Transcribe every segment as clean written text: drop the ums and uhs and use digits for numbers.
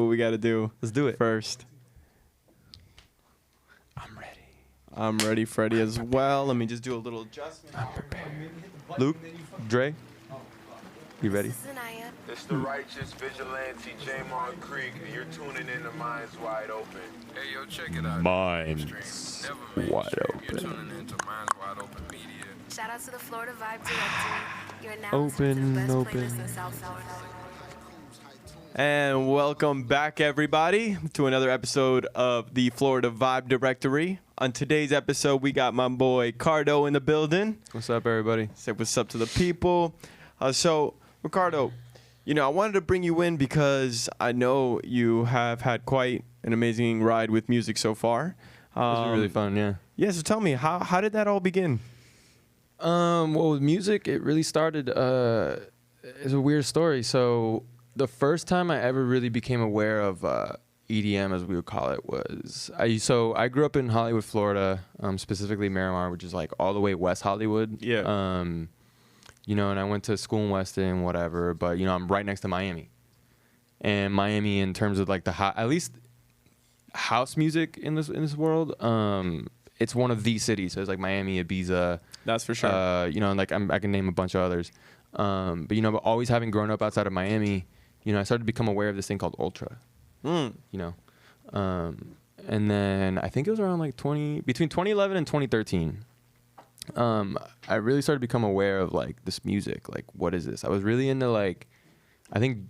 what we got to do. Let's do it. First. I'm ready. I'm ready, Freddie, as well. Let me just do a little adjustment. I'm prepared. Luke, Dre, you ready? It's the righteous vigilante Jamon Creek, and you're tuning in to Minds Wide Open. Hey, yo, check it out. Minds Never Wide mainstream. You're Open. tuning into Minds Wide Open Media. Shout out to the Florida Vibe Directory. You're now Open, listening to the best open. playlist in South Florida. And welcome back, everybody, to another episode of the Florida Vibe Directory. On today's episode, we got my boy Cardo in the building. What's up, everybody? Say what's up to the people. So, Ricardo, I wanted to bring you in because I know you have had quite an amazing ride with music so far. This was really fun, yeah. Yeah, so tell me, how did that all begin? Well, with music, it really started, it's a weird story. So the first time I ever really became aware of EDM, as we would call it, was, I grew up in Hollywood, Florida, specifically Miramar, which is like all the way West Hollywood. Yeah. And I went to school in Weston, whatever, but, I'm right next to Miami. And Miami, in terms of like at least house music in this world, it's one of these cities. So it's like Miami, Ibiza. That's for sure. I can name a bunch of others. But always having grown up outside of Miami, I started to become aware of this thing called Ultra. And then I think it was around between 2011 and 2013. I really started to become aware of like this music. Like, what is this? I was really into I think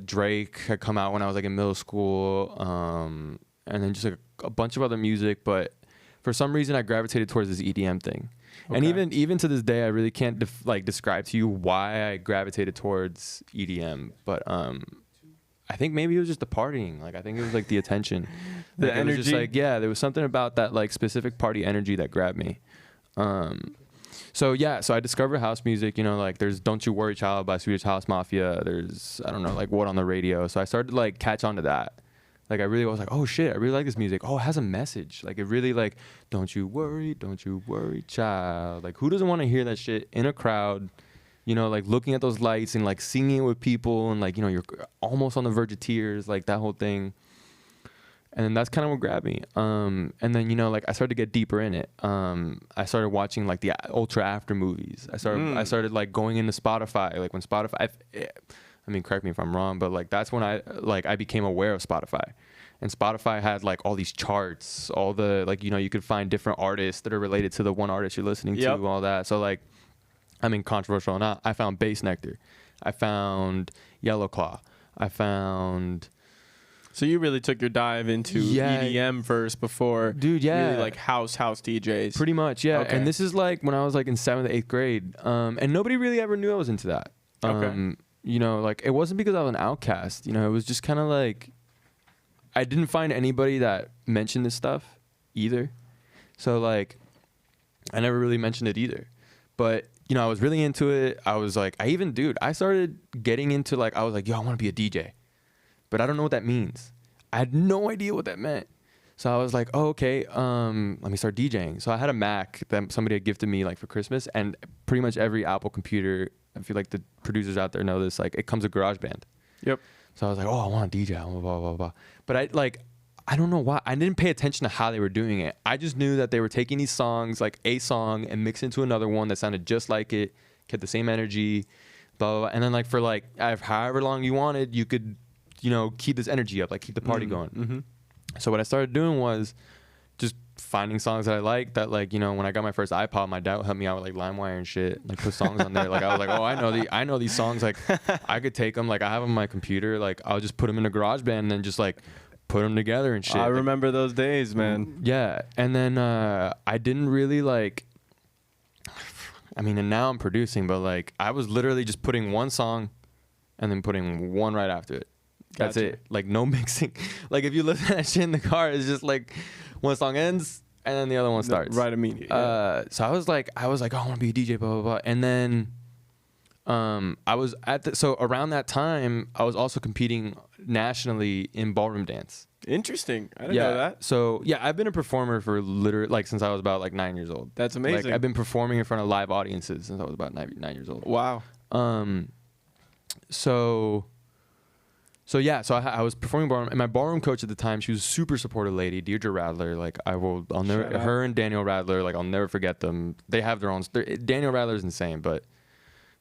Drake had come out when I was like in middle school, and then just like a bunch of other music. But for some reason, I gravitated towards this EDM thing. Okay. And even to this day, I really can't describe to you why I gravitated towards EDM. But I think maybe it was just the partying. I think it was like the attention, the energy. It was just there was something about that specific party energy that grabbed me. So I discovered house music. There's "Don't You Worry, Child" by Swedish House Mafia. There's What on the Radio. So I started to catch on to that. I really was like, oh shit, I really like this music. Oh, it has a message. It really don't you worry, child. Who doesn't want to hear that shit in a crowd? Looking at those lights and singing it with people and you're almost on the verge of tears, that whole thing. And then that's kind of what grabbed me. And then I started to get deeper in it. I started watching the Ultra After movies. I started going into Spotify. When Spotify, correct me if I'm wrong, but that's when I became aware of Spotify. And Spotify had all these charts, all the you could find different artists that are related to the one artist you're listening to, all that. So controversial or not, I found Bass Nectar, I found Yellow Claw, I found. So you really took your dive into EDM first before, really house DJs. Pretty much, yeah. Okay. And this is when I was in 7th, 8th grade, and nobody really ever knew I was into that. Okay. It wasn't because I was an outcast. It was just kind of I didn't find anybody that mentioned this stuff either. So I never really mentioned it either. But I was really into it. I was I started getting into I was yo, I want to be a DJ. But I don't know what that means. I had no idea what that meant. So I was oh, okay, let me start DJing. So I had a Mac that somebody had gifted me for Christmas, and pretty much every Apple computer, I feel the producers out there know this, it comes with GarageBand. Yep. So I was oh, I want to DJ, blah, blah, blah, blah. But I don't know why. I didn't pay attention to how they were doing it. I just knew that they were taking these songs, a song, and mix into another one that sounded just like it, kept the same energy, blah, blah, blah. And then for however long you wanted, you could keep this energy up, keep the party going. Mm-hmm. So what I started doing was just finding songs that I liked that when I got my first iPod, my dad would help me out with LimeWire and shit, put songs on there. I was oh, I know these songs, I could take them, I have them on my computer, I'll just put them in a GarageBand and then just put them together and shit. I remember those days, man. Yeah. And then I didn't really and now I'm producing, but I was literally just putting one song and then putting one right after it. That's Gotcha. it. No mixing. If you listen to that shit in the car, it's just one song ends and then the other one starts. Right immediately. So I was oh, I want to be a DJ, blah, blah, blah. And then I was so around that time, I was also competing nationally in ballroom dance. Interesting. I didn't know that. So I've been a performer for literally since I was about 9 years old. That's amazing. I've been performing in front of live audiences since I was about 9 years old. Wow. So So yeah, so I was performing ballroom, and my ballroom coach at the time, she was a super supportive lady, Deirdre Radler. Like I'll never, Shout out. her and Daniel Radler, like I'll never forget them. They have their own. Daniel Radler's insane, but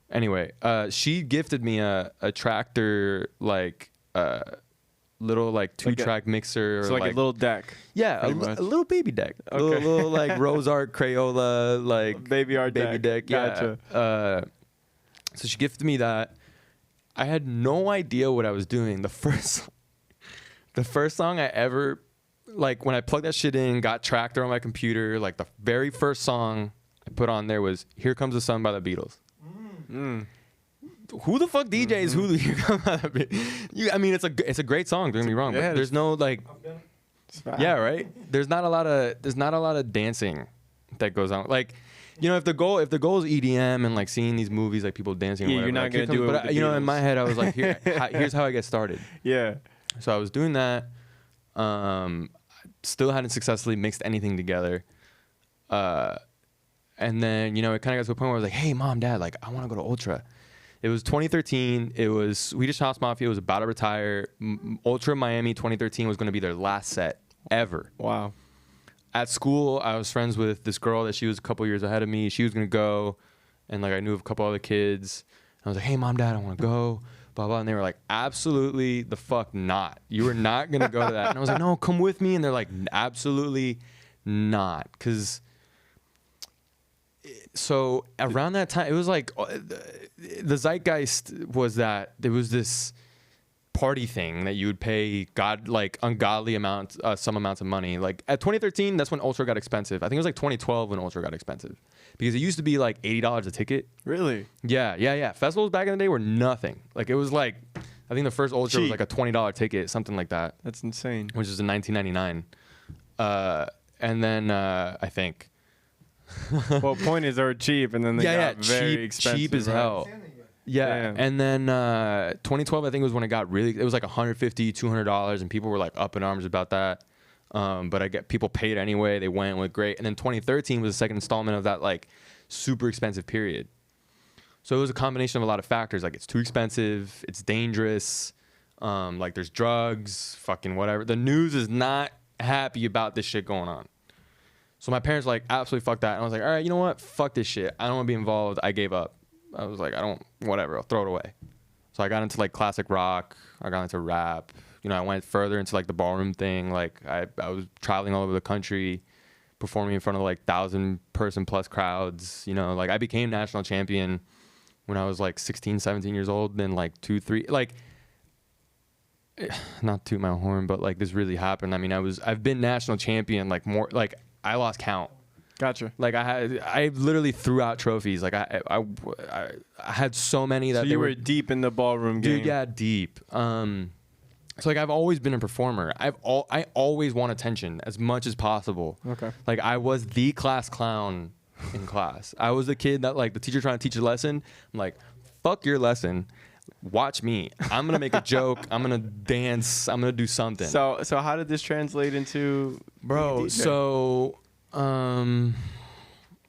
anyway, she gifted me a Tractor like little like 2-track mixer. So like a little deck. Yeah, a pretty much. little baby deck. Okay. Little like Rose Art Crayola like Baby art deck. Gotcha. Yeah. So she gifted me that. I had no idea what I was doing. The first song I ever, like when I plugged that shit in, got Tractor on my computer, like the very first song I put on there was "Here Comes the Sun" by the Beatles. Who the fuck DJs who Here Comes the Beatles? I mean, it's a great song. Don't get me wrong, Yeah, but there's no like, yeah, right. There's not a lot of dancing that goes on. Like, you know, if the goal is EDM and like seeing these movies like people dancing, or Yeah, whatever, you're not like, gonna do it But with the you know, in Beatles. my head, I was like, here's how I get started. Yeah. So I was doing that. Still hadn't successfully mixed anything together. And then, you know, it kind of got to a point where I was like, hey, Mom, Dad, like, I want to go to Ultra. It was 2013. It was Swedish House Mafia was about to retire. Ultra Miami 2013 was going to be their last set ever. Wow. At school, I was friends with this girl that she was a couple years ahead of me. She was going to go, and like I knew of a couple other kids. I was like, hey, Mom, Dad, I want to go, blah, blah. And they were like, absolutely the fuck not. You are not going to go to that. And I was like, no, come with me. And they're like, absolutely not. Because so around that time, it was like the zeitgeist was that there was this party thing that you would pay ungodly amounts, some amounts of money. Like at 2013, that's when Ultra got expensive. I think it was like 2012 when Ultra got expensive because it used to be like $80 a ticket. Really? Yeah. Festivals back in the day were nothing. Like it was like, I think the first Ultra was Cheap. like a $20 ticket, something like that, That's insane. which is in 1999. And then I think. Well, point is they were cheap, and then they got very expensive. cheap as right? hell. Yeah, Damn. and then 2012, I think was when it got really. It was like $150, $200, and people were like up in arms about that. But I get people paid anyway. They went with great, and then 2013 was the second installment of that like super expensive period. So it was a combination of a lot of factors. Like it's too expensive, it's dangerous, like there's drugs, fucking whatever. The news is not happy about this shit going on. So my parents were like, absolutely fuck that. And I was like, all right, you know what? Fuck this shit. I don't want to be involved. I gave up. I was like, whatever. I'll throw it away. So I got into like classic rock. I got into rap. You know, I went further into like the ballroom thing. Like I was traveling all over the country, performing in front of like 1,000-person plus crowds. You know, like I became national champion when I was like 16, 17 years old. Then like 2, 3, like not toot my horn, but like this really happened. I mean, I've been national champion like more, like I lost count. Gotcha. Like I literally threw out trophies. Like I had so many that So they you were were deep in the ballroom game. dude. Yeah, deep. So like I've always been a performer. I always want attention as much as possible. Okay. Like I was the class clown in class. I was the kid that like the teacher trying to teach a lesson. I'm like, fuck your lesson. Watch me. I'm gonna make a joke. I'm gonna dance. I'm gonna do something. So how did this translate into Bro, being a DJ? so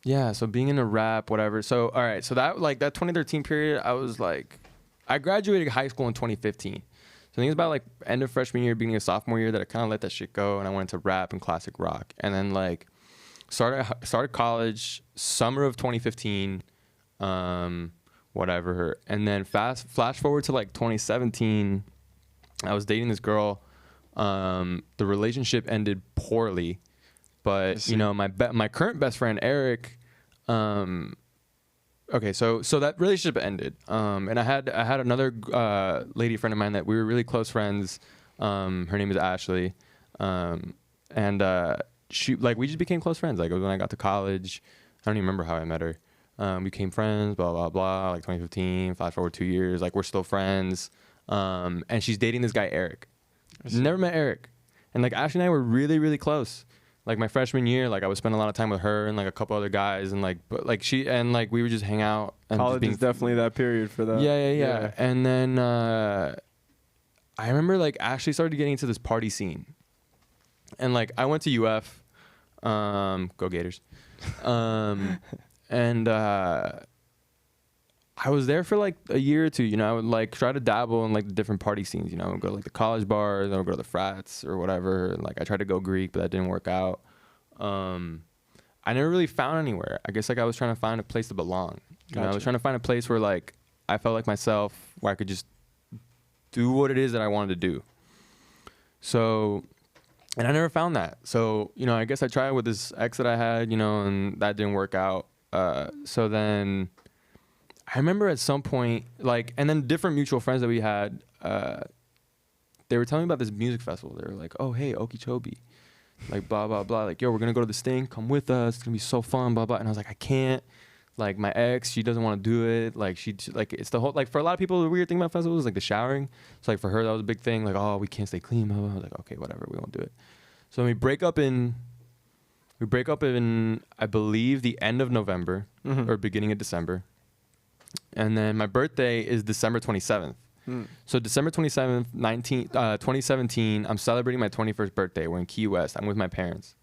yeah, so being in a rap, whatever. So all right, so that 2013 period, I graduated high school in 2015. So I think it's about like end of freshman year, beginning of sophomore year that I kind of let that shit go, and I went into rap and classic rock, and then like started college summer of 2015, whatever, and then flash forward to like 2017, I was dating this girl. The relationship ended poorly. But you know, my current best friend Erik, okay, so that relationship ended, and I had another lady friend of mine that we were really close friends. Her name is Ashley, and she we just became close friends. Like it was when I got to college. I don't even remember how I met her. We became friends, blah blah blah. Like 2015, flash forward 2 years, like we're still friends. And she's dating this guy Erik. Never met Erik, and like Ashley and I were really really close. Like my freshman year, like I would spend a lot of time with her and like a couple other guys, and like we would just hang out. And college is definitely that period for that. Yeah. And then I remember like Ashley started getting into this party scene, and like I went to UF, go Gators, and I was there for like a year or two. You know, I would like try to dabble in like the different party scenes. You know, I would go to like the college bars, I would go to the frats or whatever. And, like I tried to go Greek, but that didn't work out. I never really found anywhere. I guess like I was trying to find a place to belong. You know, I was trying to find a place where like I felt like myself, where I could just do what it is that I wanted to do. So, and I never found that. So, you know, I guess I tried with this ex that I had, you know, and that didn't work out. So then I remember at some point, like, and then different mutual friends that we had, they were telling me about this music festival. They were like, oh, hey, Okeechobee. Like, blah, blah, blah. Like, yo, we're going to go to this thing. Come with us. It's going to be so fun, blah, blah. And I was like, I can't. Like, my ex, she doesn't want to do it. Like, like, it's the whole, like, for a lot of people, the weird thing about festivals is, like, the showering. So, like, for her, that was a big thing. Like, oh, we can't stay clean, blah, blah. I was like, okay, whatever. We won't do it. So, we break up in, I believe, the end of November or beginning of December. And then my birthday is December 27th. So December 27th, 2017, I'm celebrating my 21st birthday. We're in Key West. I'm with my parents.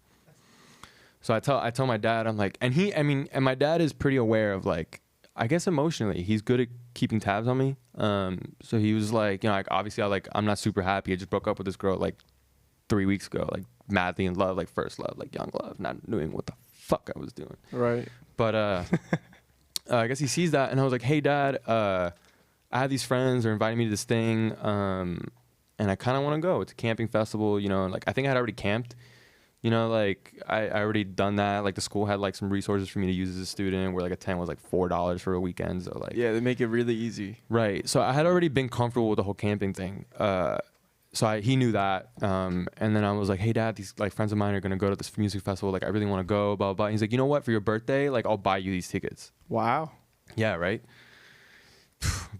So I tell my dad, I'm like, and my dad is pretty aware of like, I guess emotionally, he's good at keeping tabs on me. So he was like, you know, like obviously I'm not super happy. I just broke up with this girl like 3 weeks ago, like madly in love, like first love, like young love, not knowing what the fuck I was doing. Right. But I guess he sees that, and I was like, hey, Dad, I have these friends. They're inviting me to this thing, and I kind of want to go. It's a camping festival, you know. And like I think I had already camped, you know. Like I already done that. Like the school had like some resources for me to use as a student, where like a tent was like $4 for a weekend. So like Yeah, they make it really easy. right. So I had already been comfortable with the whole camping thing. So he knew that, and then I was like, hey, Dad, these like friends of mine are gonna go to this music festival. Like I really want to go, blah, blah, blah. He's like, you know what? For your birthday, like I'll buy you these tickets. Wow. Yeah, right.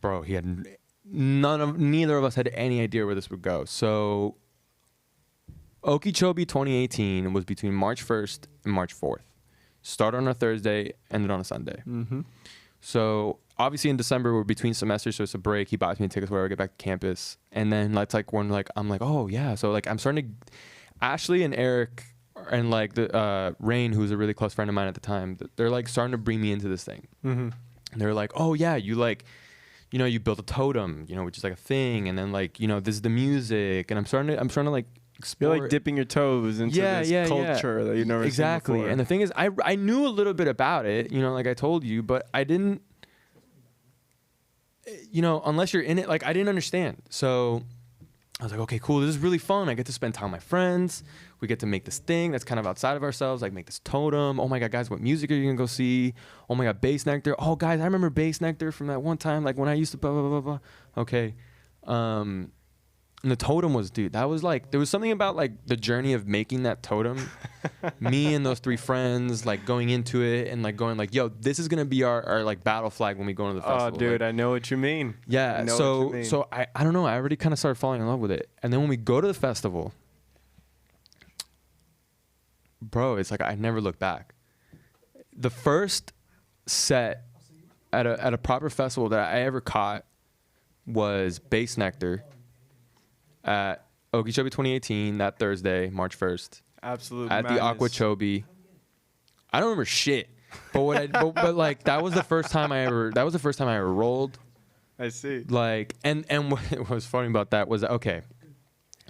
Bro, he had neither of us had any idea where this would go. So Okeechobee 2018 was between March 1st and March 4th. Started on a Thursday, ended on a Sunday. So obviously in December we're between semesters, so it's a break. He buys me tickets whenever I get back to campus, and then that's like when like I'm like, oh yeah. So like I'm starting to, Ashley and Erik and like the Rain, who's a really close friend of mine at the time, they're like starting to bring me into this thing. And they're like, oh yeah, you like, you know, you built a totem, you know, which is like a thing, and then like, you know, this is the music, and I'm starting to like explore. You're like dipping your toes into this culture that you've never seen before. And the thing is, I knew a little bit about it, you know, like I told you, but I didn't, you know, unless you're in it, like I didn't understand. So I was like, okay, cool, this is really fun. I get to spend time with my friends. We get to make this thing that's kind of outside of ourselves, like make this totem. Oh my God, guys, what music are you gonna go see? Oh my God, Bass Nectar. Oh, guys, I remember Bass Nectar from that one time, like when I used to blah, blah, blah, blah. Okay. And the totem was, dude, that was like, there was something about like the journey of making that totem. Me and those three friends, like going into it and like going like, yo, this is gonna be our like battle flag when we go into the festival. Oh, dude, like, I know what you mean. yeah. So I don't know. I already kind of started falling in love with it. And then when we go to the festival, bro, it's like I never look back. The first set at a proper festival that I ever caught was Bass Nectar at Okeechobee 2018, that Thursday, March 1st. Absolute At madness. the Aquachobee. I don't remember shit. But but like that was the first time I ever rolled. I see. Like and what was funny about that was okay.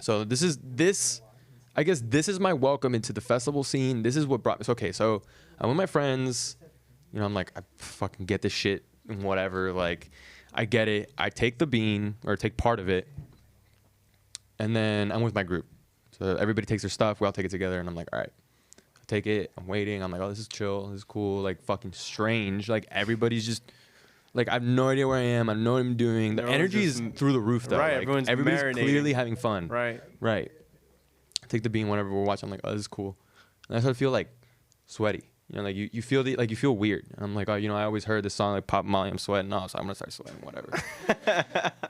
So I guess this is my welcome into the festival scene. This is what brought me. So, okay, so I'm with my friends. You know, I'm like, I fucking get this shit and whatever. Like, I get it. I take the bean or take part of it. And then I'm with my group. So everybody takes their stuff. We all take it together. And I'm like, all right, I take it. I'm waiting. I'm like, oh, this is chill. This is cool. Like, fucking strange. Like, everybody's just, like, I have no idea where I am. I don't know what I'm doing. The energy is through the roof, though. Right, like, everybody's clearly having fun. Right. Right. Take the bean whenever we're watching. I'm like, oh, this is cool. And I start to feel like sweaty. You know, like you feel you feel weird. And I'm like, oh, you know, I always heard this song like Pop Molly, I'm sweating. No, so I'm gonna start sweating, whatever.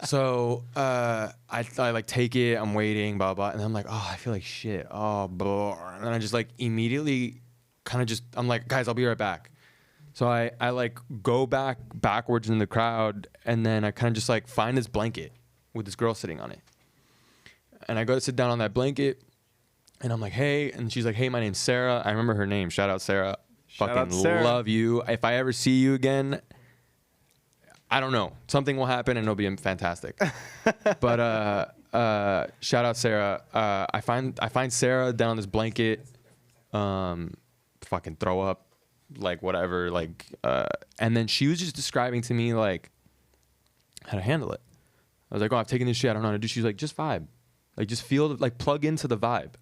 So I like take it. I'm waiting, blah blah, and I'm like, oh, I feel like shit. Oh, blah. And then I just like immediately, kind of just, I'm like, guys, I'll be right back. So I like go backwards in the crowd, and then I kind of just like find this blanket with this girl sitting on it, and I go to sit down on that blanket. And I'm like, hey, and she's like, hey, my name's Sarah. I remember her name. Shout out Sarah. Fucking love you. If I ever see you again, I don't know. Something will happen and it'll be fantastic. But shout out Sarah. I find Sarah down on this blanket, fucking throw up, like whatever, like and then she was just describing to me like how to handle it. I was like, oh, I've taken this shit, I don't know how to do. She's like, just vibe. Like just feel, like plug into the vibe.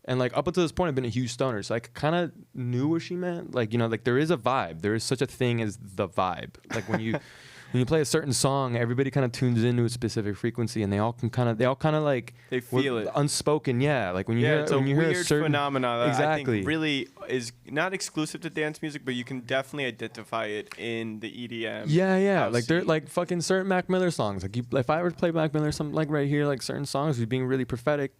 And like up until this point I've been a huge stoner, so I kind of knew what she meant. Like, you know, like there is a vibe. There is such a thing as the vibe. Like when you play a certain song, everybody kind of tunes into a specific frequency, and they all kind of like They feel it. unspoken. Yeah, like when you hear it's a when you hear weird a certain phenomenon that I exactly think really is not exclusive to dance music, but you can definitely identify it in the EDM. Yeah. house Like they're scene. like fucking certain Mac Miller songs. Like if I were to play Mac Miller, something like right here, like certain songs, who's being really prophetic.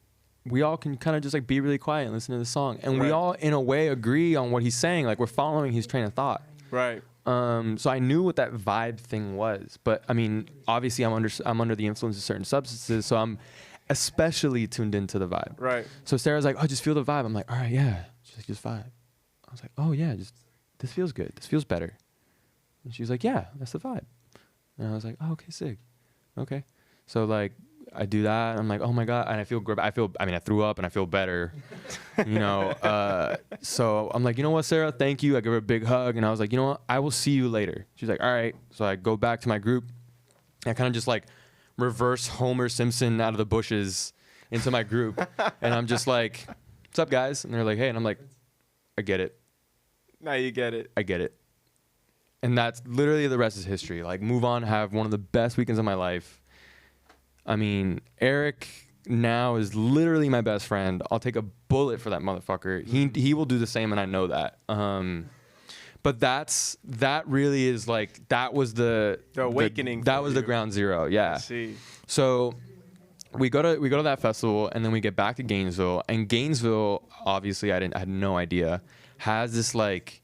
We all can kind of just like be really quiet and listen to the song, and we Right. all in a way agree on what he's saying. Like we're following his train of thought. Right. So I knew what that vibe thing was, but I mean, obviously I'm under the influence of certain substances, so I'm especially tuned into the vibe. Right. So Sarah's like, oh, just feel the vibe. I'm like, all right, yeah, just vibe. I was like, oh yeah, this feels good. This feels better. And she's like, yeah, that's the vibe. And I was like, oh, okay, sick. Okay. So like, I do that. And I'm like, oh my God. And I threw up and I feel better, you know? So I'm like, you know what, Sarah, thank you. I give her a big hug. And I was like, you know what? I will see you later. She's like, all right. So I go back to my group. I kind of just like reverse Homer Simpson out of the bushes into my group. And I'm just like, what's up, guys? And they're like, hey. And I'm like, I get it. Now you get it. I get it. And that's literally the rest is history. Like, move on, have one of the best weekends of my life. I mean, Erik now is literally my best friend. I'll take a bullet for that motherfucker. He will do the same, and I know that. But that really is like, that was the awakening. That was the ground zero. Yeah. I see. So we go to that festival, and then we get back to Gainesville. And Gainesville, obviously, I had no idea, has this like.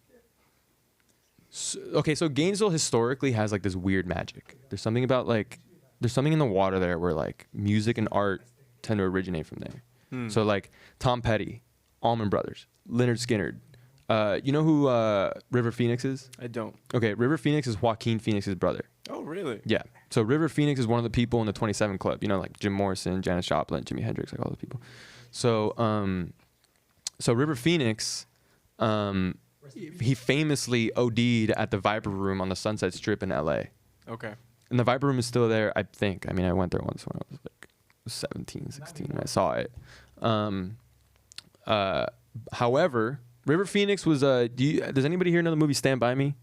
Okay, so Gainesville historically has like this weird magic. There's something about like. There's something in the water there where like music and art tend to originate from there. So like Tom Petty, Allman Brothers, Lynyrd Skynyrd. You know who River Phoenix is? I don't. Okay, River Phoenix is Joaquin Phoenix's brother. Oh, really? Yeah. So River Phoenix is one of the people in the 27 Club. You know, like Jim Morrison, Janis Joplin, Jimi Hendrix, like all those people. So so River Phoenix, he famously OD'd at the Viper Room on the Sunset Strip in LA. Okay. And the Viper Room is still there, I think. I mean, I went there once when I was like 17, 16, and I saw it. However, River Phoenix was, does anybody here know the movie Stand By Me?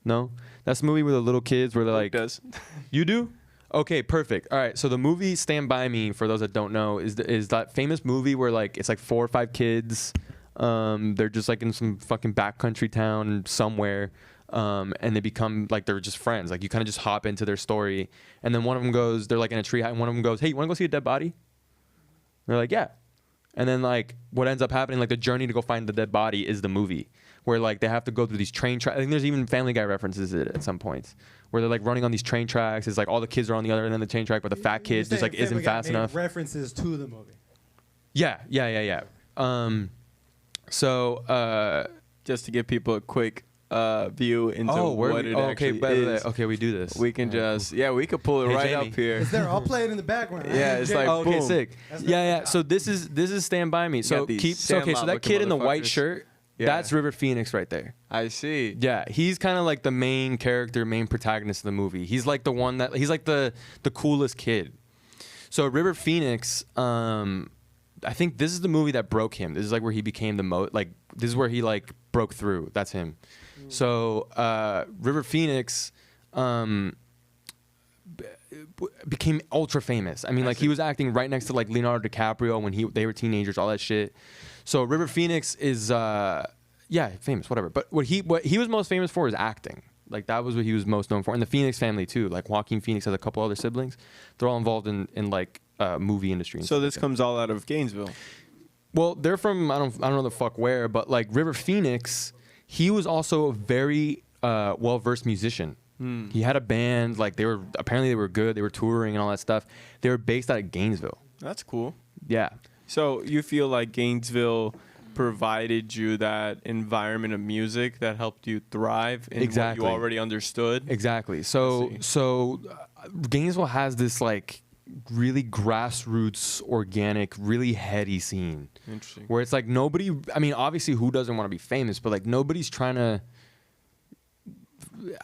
No? That's the movie where the little kids were like... does. You do? Okay, perfect. All right, so the movie Stand By Me, for those that don't know, is that famous movie where like it's like 4 or 5 kids. They're just like in some fucking backcountry town somewhere. And they become like they're just friends. Like you kind of just hop into their story, and then one of them goes, they're like in a tree, and one of them goes, "Hey, you want to go see a dead body?" And they're like, "Yeah." And then like what ends up happening, like the journey to go find the dead body is the movie, where like they have to go through these train tracks. I think there's even Family Guy references it at some points, where they're like running on these train tracks. It's like all the kids are on the other end of the train track, but the fat kid just like isn't fast enough. References to the movie. Yeah. So Just to give people a quick view into what it actually is. Okay, we do this. We can just we could pull it Hey, right Jamie. up here. It's there. I'll play it in the background. Yeah, it's like Okay, boom. sick. Yeah. So this is Stand By Me. So got these keep. So, okay, so that Sandlot-looking kid in the white motherfuckers. shirt, Yeah. that's River Phoenix right there. I see. Yeah, he's kind of like the main character, main protagonist of the movie. He's like the one that he's like the coolest kid. So River Phoenix, I think this is the movie that broke him. This is like where he became this is where he like broke through. That's him. So River Phoenix became ultra famous. I mean, like he was acting right next to like Leonardo DiCaprio when they were teenagers, all that shit. So River Phoenix is famous, whatever. But what he was most famous for is acting. Like that was what he was most known for. And the Phoenix family too. Like Joaquin Phoenix has a couple other siblings. They're all involved in like movie industry. And So stuff this like that. comes all out of Gainesville. Well, they're from I don't know the fuck where, but like River Phoenix, he was also a very well-versed musician. He had a band, like they were good, they were touring and all that stuff. They were based out of Gainesville. That's cool. Yeah. So you feel like Gainesville provided you that environment of music that helped you thrive in Exactly. what you already understood. Exactly. So Gainesville has this like really grassroots, organic, really heady scene. Interesting. Where it's like nobody, I mean, obviously who doesn't want to be famous, but like nobody's trying to,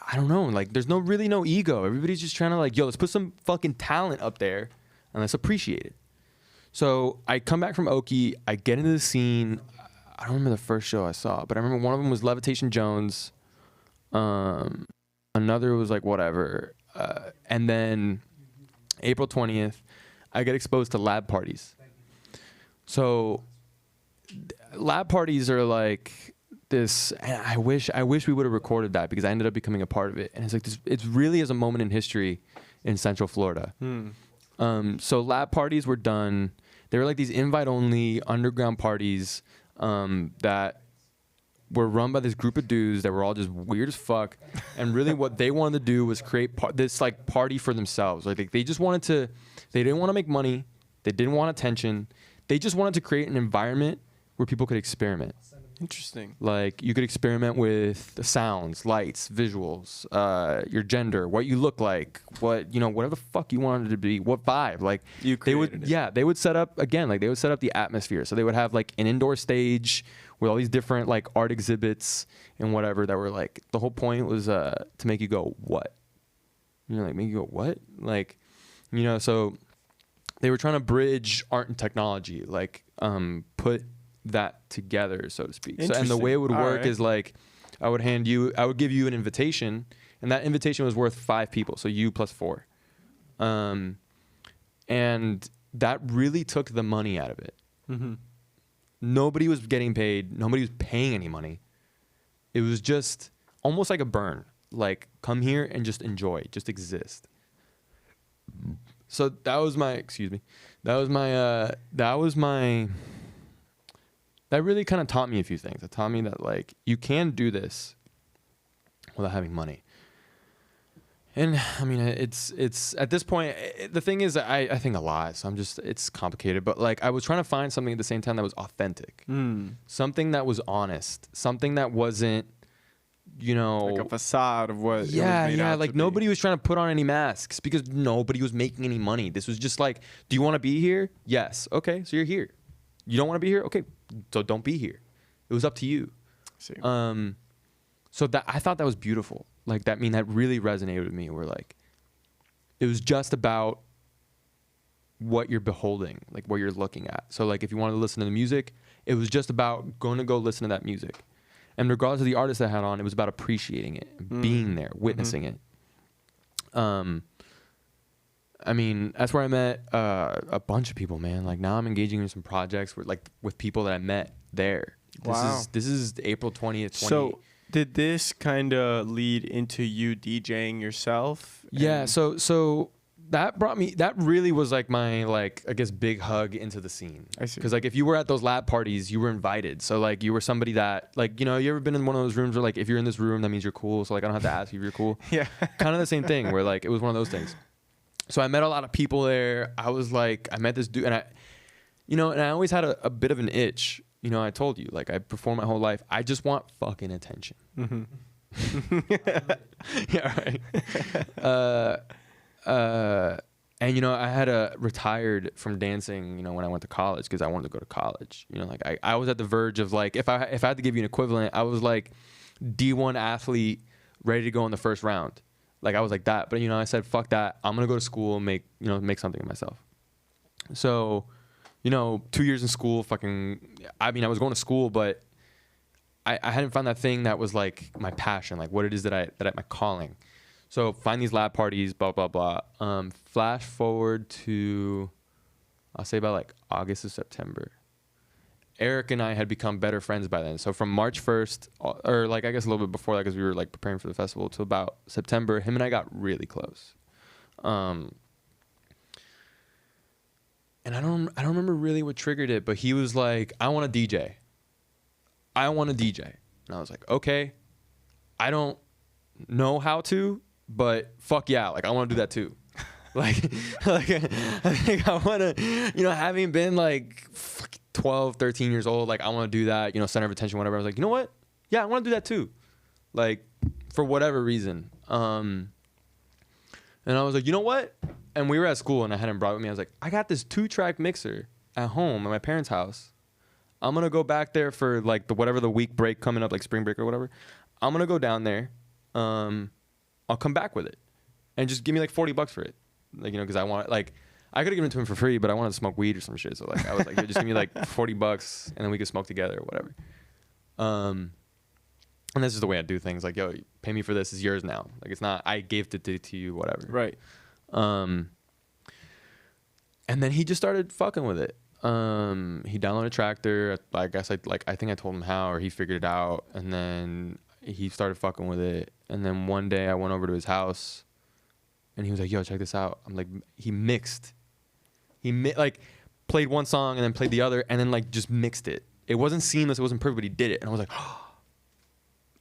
I don't know, like there's really no ego. Everybody's just trying to like, yo, let's put some fucking talent up there and let's appreciate it. So I come back from Okie, I get into the scene. I don't remember the first show I saw, but I remember one of them was Levitation Jones. Another was like whatever. And then April 20th, I get exposed to lab parties. So lab parties are like this, and I wish we would have recorded that because I ended up becoming a part of it. And it's like this, it's really is a moment in history in Central Florida. So lab parties were done. They were like these invite-only underground parties that were run by this group of dudes that were all just weird as fuck. And really what they wanted to do was create this like party for themselves. Like they just wanted to, they didn't want to make money. They didn't want attention. They just wanted to create an environment where people could experiment. Interesting. Like you could experiment with the sounds, lights, visuals, your gender, what you look like, what, you know, whatever the fuck you wanted it to be, what vibe. Like You they would, created it. yeah, they would set up again, like they would set up the atmosphere. So they would have like an indoor stage with all these different like art exhibits and whatever that were like, the whole point was to make you go, what? You know, like make you go, what? Like, you know, so they were trying to bridge art and technology, like put that together, so to speak. So, and the way it would Interesting. work Alright. is like I would give you an invitation, and that invitation was worth 5 people, so you plus 4. And that really took the money out of it. Mm-hmm. Nobody was getting paid. Nobody was paying any money. It was just almost like a burn. Like, come here and just enjoy, just exist. So that was my, that really kind of taught me a few things. It taught me that like you can do this without having money. And I mean, it's at this point, the thing is that I think a lot, so it's complicated, but like I was trying to find something at the same time that was authentic, something that was honest, something that wasn't, you know, Like a facade of what. like nobody was trying to put on any masks because nobody was making any money. This was just like, do you want to be here? Yes. Okay, so you're here. You don't want to be here? Okay, so don't be here. It was up to you. See. So that I thought that was beautiful. Like that really resonated with me. Where like, it was just about what you're beholding, like what you're looking at. So like, if you wanted to listen to the music, it was just about going to go listen to that music. And regardless of the artist I had on, it was about appreciating it, being there, witnessing it. I mean, that's where I met a bunch of people, man. Like now I'm engaging in some projects with people that I met there. This is April 20th, 20. So did this kind of lead into you DJing yourself? Yeah, so that really was like my, like, I guess big hug into the scene. I see. Because like if you were at those lab parties, you were invited. So like you were somebody that, like, you know, you ever been in one of those rooms where like if you're in this room, that means you're cool. So like I don't have to ask you if you're cool. Yeah. Kind of the same thing where like it was one of those things. So I met a lot of people there. I met this dude, and I always had a bit of an itch. You know, I told you, like I performed my whole life. I just want fucking attention. Yeah, right. And you know, I had retired from dancing, you know, when I went to college because I wanted to go to college. You know, like I was at the verge of like, if I had to give you an equivalent, I was like D1 athlete ready to go in the first round. Like I was like that, but you know, I said, fuck that. I'm going to go to school and make something of myself. So, you know, 2 years in school, I was going to school, but I hadn't found that thing that was like my passion, like what it is that my calling. So find these lab parties, blah, blah, blah. Flash forward to, I'll say about like August or September. Erik and I had become better friends by then. So from March 1st, or like I guess a little bit before that, because we were like preparing for the festival, to about September, him and I got really close. And I don't remember really what triggered it, but he was like, I want to DJ. And I was like, okay, I don't know how to, but fuck yeah, like I want to do that too. like I think I want to, you know, having been like 12, 13 years old. Like, I want to do that, you know, center of attention, whatever. I was like, you know what? Yeah, I want to do that too. Like, for whatever reason. And I was like, you know what? And we were at school and I had him brought with me. I was like, I got this 2-track mixer at home at my parents' house. I'm going to go back there for like whatever the week break coming up, like spring break or whatever. I'm going to go down there. I'll come back with it and just give me like $40 for it. Like, you know, cause I want, like, I could have given it to him for free, but I wanted to smoke weed or some shit. So like, I was like, just give me like $40 and then we could smoke together or whatever. And that's just the way I do things. Like, yo, pay me for this. It's yours now. Like, it's not, I gave it to you, whatever. Right. And then he just started fucking with it. He downloaded Twtr. I guess I think I told him how, or he figured it out. And then he started fucking with it. And then one day I went over to his house and he was like, yo, check this out. I'm like, he mixed. Like, played one song and then played the other and then like just mixed it. It wasn't seamless. It wasn't perfect, but he did it. And I was like, oh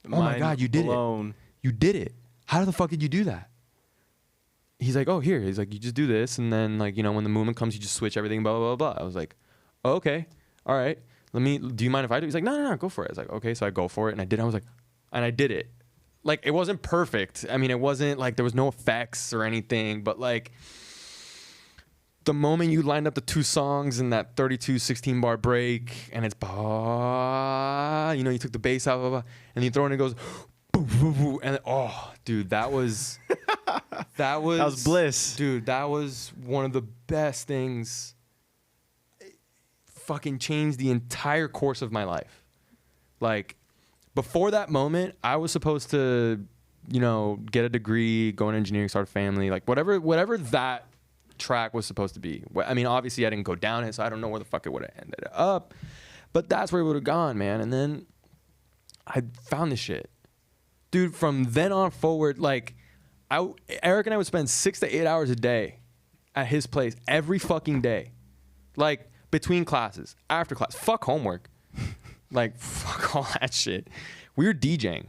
my God, you did it. You did it. How the fuck did you do that? He's like, oh, here. He's like, you just do this. And then, like, you know, when the movement comes, you just switch everything, blah, blah, blah, blah. I was like, oh, okay. All right. Do you mind if I do? He's like, no, go for it. I was like, okay. So I go for it. And I did. I was like, and I did it. Like, it wasn't perfect. I mean, it wasn't like there was no effects or anything. But, like, the moment you lined up the 2 songs in that 32 16-bar break and it's, you know, you took the bass out, blah, blah, and you throw it and it goes, boo, boo, boo, and oh, dude, that was bliss. Dude, that was one of the best things. It fucking changed the entire course of my life. Like, before that moment, I was supposed to, you know, get a degree, go into engineering, start a family, like whatever that track was supposed to be. I mean, obviously I didn't go down it, so I don't know where the fuck it would have ended up, but that's where it would have gone, man. And then I found this shit, dude. From then on forward, like, Erik and I would spend 6 to 8 hours a day at his place every fucking day, like between classes, after class, fuck homework, like fuck all that shit. We were DJing,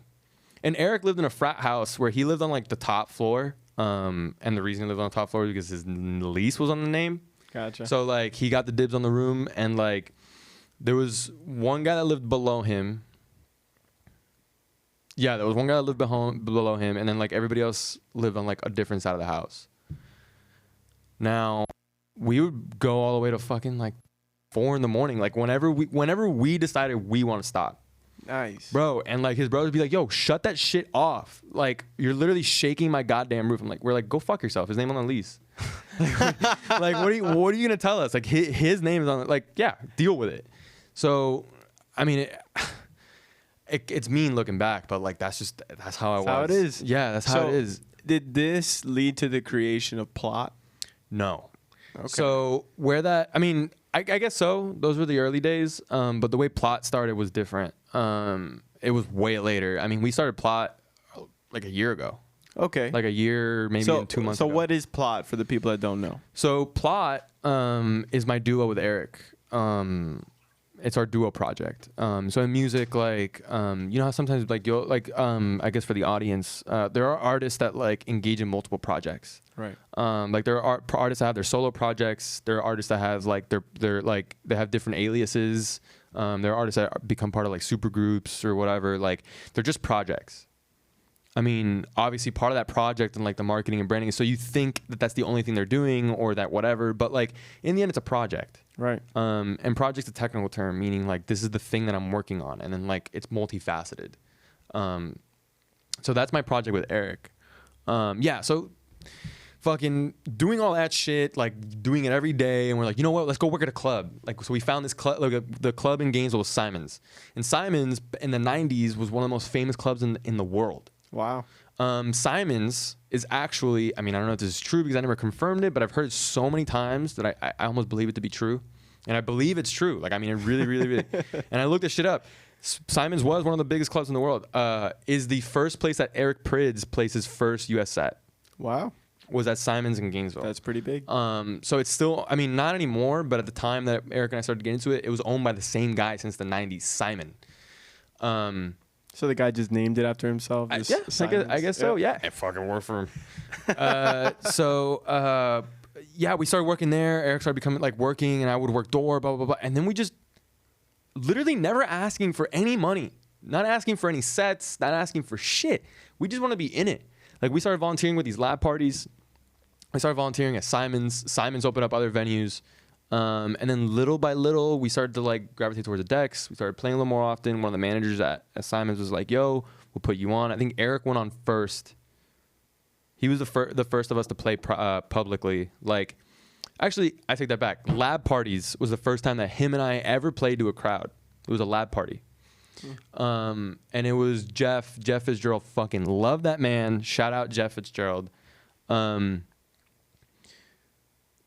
and Erik lived in a frat house where he lived on like the top floor. And the reason he lived on the top floor is because his lease was on the name. Gotcha. So like he got the dibs on the room, and like there was one guy that lived below him. Yeah, there was one guy that lived below him, and then like everybody else lived on like a different side of the house. Now, we would go all the way to fucking like 4 a.m, like whenever we decided we want to stop. Nice. Bro, and like his brothers would be like, yo, shut that shit off. Like, you're literally shaking my goddamn roof. I'm like, we're like, go fuck yourself. His name on the lease. Like, what are you gonna tell us? Like, his name is on it. Like, yeah, deal with it. So, I mean, it's mean looking back, but like that's how I was. How it is. Yeah, that's how it is. Did this lead to the creation of Plot? No. Okay. So I guess so. Those were the early days. But the way Plot started was different. It was way later. I mean, we started Plot like a year ago. Okay. Like a year, maybe in 2 months ago. So what is Plot for the people that don't know? So Plot is my duo with Erik. It's our duo project. So in music, like, you know how sometimes like I guess for the audience, there are artists that like engage in multiple projects. Right. Like there are artists that have their solo projects. There are artists that have like they're like they have different aliases. There are artists that become part of like super groups or whatever. Like they're just projects. I mean, obviously part of that project and like the marketing and branding is so you think that that's the only thing they're doing or that whatever, but like in the end it's a project. Right. And project's a technical term, meaning like this is the thing that I'm working on, and then like it's multifaceted. So that's my project with Erik. Yeah, so fucking doing all that shit, like doing it every day, and we're like, you know what, let's go work at a club. Like, so we found this club, like the club in Gainesville was Simon's. And Simon's in the 90s was one of the most famous clubs in the world. Wow. Simon's is actually, I mean, I don't know if this is true because I never confirmed it, but I've heard it so many times that I almost believe it to be true. And I believe it's true. Like, I mean, it really, really, really. And I looked this shit up. Simon's was one of the biggest clubs in the world. Is the first place that Erik Prydz placed his first U.S. set. Wow. Was at Simon's in Gainesville. That's pretty big. So it's still, I mean, not anymore, but at the time that Erik and I started getting into it, it was owned by the same guy since the 90s, Simon. So the guy just named it after himself? I guess so, yeah. It fucking worked for him. Yeah, we started working there. Erik started becoming, like, working, and I would work door, blah, blah, blah. And then we just literally never asking for any money, not asking for any sets, not asking for shit. We just want to be in it. Like, we started volunteering with these lab parties. I started volunteering at Simon's. Simon's opened up other venues. And then little by little, we started to like gravitate towards the decks. We started playing a little more often. One of the managers at Simon's was like, yo, we'll put you on. I think Erik went on first. He was the first of us to play publicly. Like, actually, I take that back. Lab parties was the first time that him and I ever played to a crowd. It was a lab party. And it was Jeff Fitzgerald. Fucking love that man. Shout out Jeff Fitzgerald.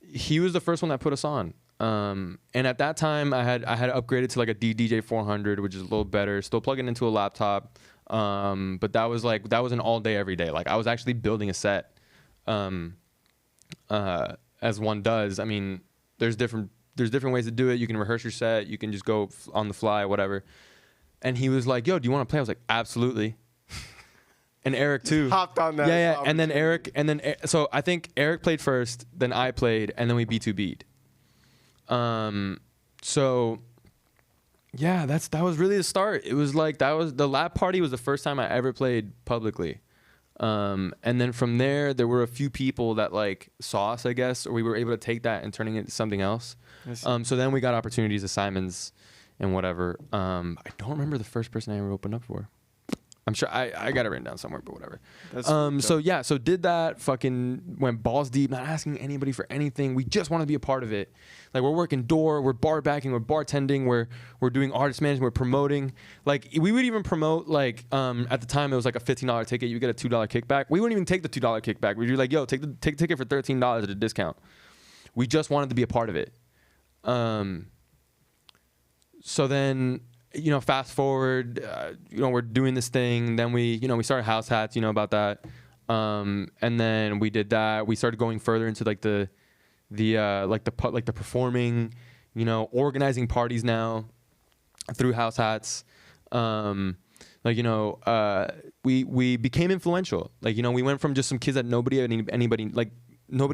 He was the first one that put us on. And at that time, I had upgraded to like a DJ 400, which is a little better. Still plugging into a laptop. But that was an all day, every day. Like, I was actually building a set, as one does. I mean, there's different ways to do it. You can rehearse your set. You can just go on the fly, whatever. And he was like, yo, do you want to play? I was like, absolutely. And Erik too. Hopped on that. Yeah. And then Erik, so I think Erik played first, then I played, and then we B2B'd. So yeah, that was really the start. It was like, the lab party was the first time I ever played publicly. And then from there were a few people that like saw us, I guess, or we were able to take that and turning it into something else. So then we got opportunities at Simon's and whatever. I don't remember the first person I ever opened up for. I'm sure I got it written down somewhere, but whatever. So did that, fucking went balls deep, not asking anybody for anything. We just want to be a part of it. Like, we're working door, we're bar backing, we're bartending, we're doing artist management, we're promoting. Like, we would even promote, like, at the time it was like a $15 ticket, you get a $2 kickback. We wouldn't even take the $2 kickback. We'd be like, yo, take the ticket for $13 at a discount. We just wanted to be a part of it. So then, you know, fast forward, we're doing this thing. Then we started House Hats, about that. And then we did that. We started going further into like the performing, organizing parties now through House Hats. We became influential. Like, we went from just some kids that nobody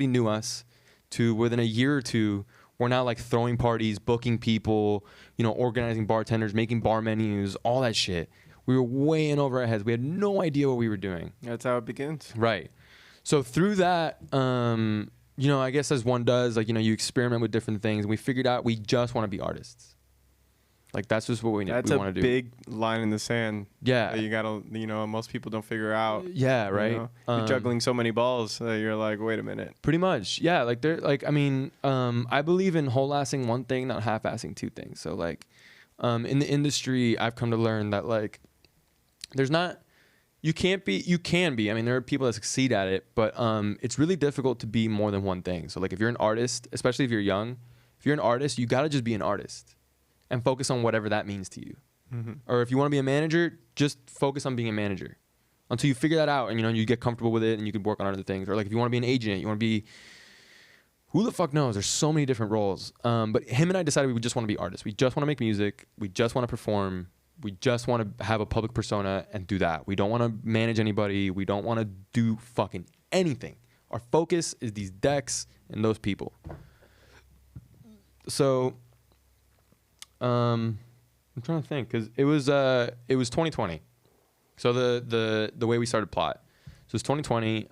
knew us to within a year or two, we're now like throwing parties, booking people, organizing bartenders, making bar menus, all that shit. We were way in over our heads. We had no idea what we were doing. That's how it begins. Right. So through that, I guess as one does, like, you experiment with different things. And we figured out we just want to be artists. Like, that's just what we want to do. That's a big line in the sand. Yeah. That you gotta, most people don't figure out. Yeah, right. You're juggling so many balls that you're like, wait a minute. Pretty much. Yeah. Like, I believe in whole-assing one thing, not half-assing two things. So, like, in the industry, I've come to learn that, like, you can be. I mean, there are people that succeed at it, but it's really difficult to be more than one thing. So, like, if you're an artist, especially if you're young, if you're an artist, you got to just be an artist and focus on whatever that means to you. Mm-hmm. Or if you want to be a manager, just focus on being a manager until you figure that out and, you get comfortable with it and you can work on other things. Or, like, if you want to be an agent, you want to be, who the fuck knows? There's so many different roles. But him and I decided we just want to be artists. We just want to make music. We just want to perform. We just want to have a public persona and do that. We don't want to manage anybody. We don't want to do fucking anything. Our focus is these decks and those people. So, I'm trying to think, because it was 2020. So the way we started Plot. So it's 2020.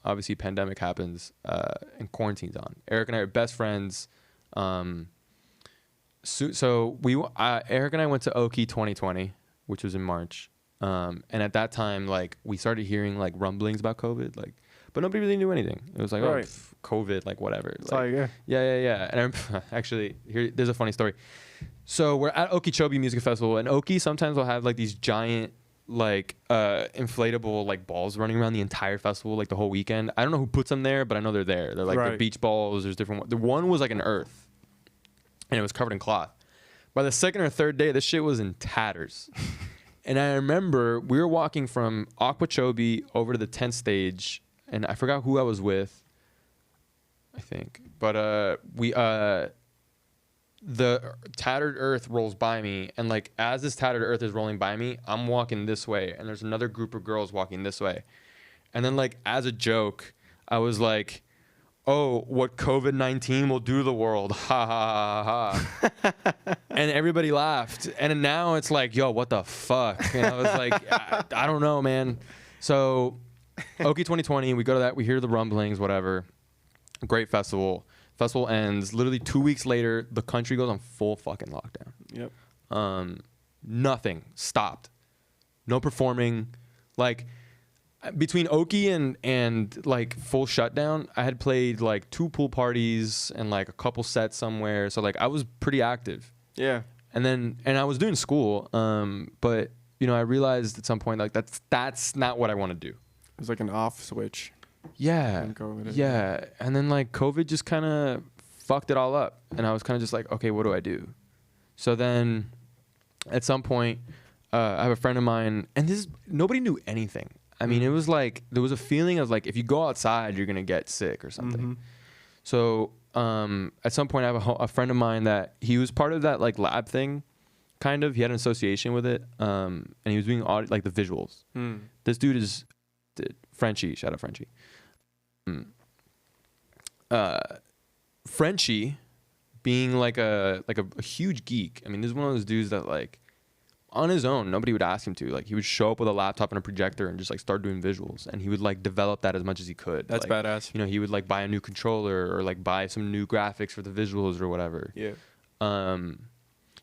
Obviously, pandemic happens, and quarantine's on. Erik and I are best friends. So Erik and I went to Oki 2020, which was in March. And at that time, like, we started hearing like rumblings about COVID, like, but nobody really knew anything. It was like, right. COVID, like, whatever. It's like, yeah. Yeah. And actually, there's a funny story. So we're at Okeechobee Music Festival, and Oki sometimes will have like these giant, like, inflatable like balls running around the entire festival, like the whole weekend. I don't know who puts them there, but I know they're there. They're like the beach balls. There's different. The one was like an earth, and it was covered in cloth. By the second or third day, this shit was in tatters. And I remember we were walking from Okeechobee over to the tent stage, and I forgot who I was with, I think. But the tattered earth rolls by me, and like, as this tattered earth is rolling by me, I'm walking this way, and there's another group of girls walking this way. And then, like, as a joke, I was like, oh, what COVID-19 will do to the world. Ha ha ha ha. and everybody laughed. And now it's like, yo, what the fuck? And I was like, I don't know, man. So Okie 2020, we go to that, we hear the rumblings, whatever. Great festival. Festival ends. Literally 2 weeks later, the country goes on full fucking lockdown. Yep. Nothing. Stopped. No performing. Like, between Okie and like full shutdown, I had played like 2 pool parties and like a couple sets somewhere. So like I was pretty active. Yeah. And I was doing school. But you know, I realized at some point like that's not what I want to do. It was like an off switch. Yeah. And COVID. Yeah. And then like COVID just kind of fucked it all up. And I was kind of just like, okay, what do I do? So then at some point, I have a friend of mine, and nobody knew anything. I mean, it was like, there was a feeling of like, if you go outside, you're going to get sick or something. Mm-hmm. So at some point, I have a friend of mine that he was part of that like lab thing, kind of. He had an association with it, and he was doing like the visuals. This dude is Frenchie. Shout out Frenchie. Frenchie, being like a huge geek. I mean, this is one of those dudes that like, on his own, nobody would ask him to. Like, he would show up with a laptop and a projector and just like start doing visuals, and he would like develop that as much as he could. That's like, badass. You know, he would like buy a new controller or like buy some new graphics for the visuals or whatever. Yeah. And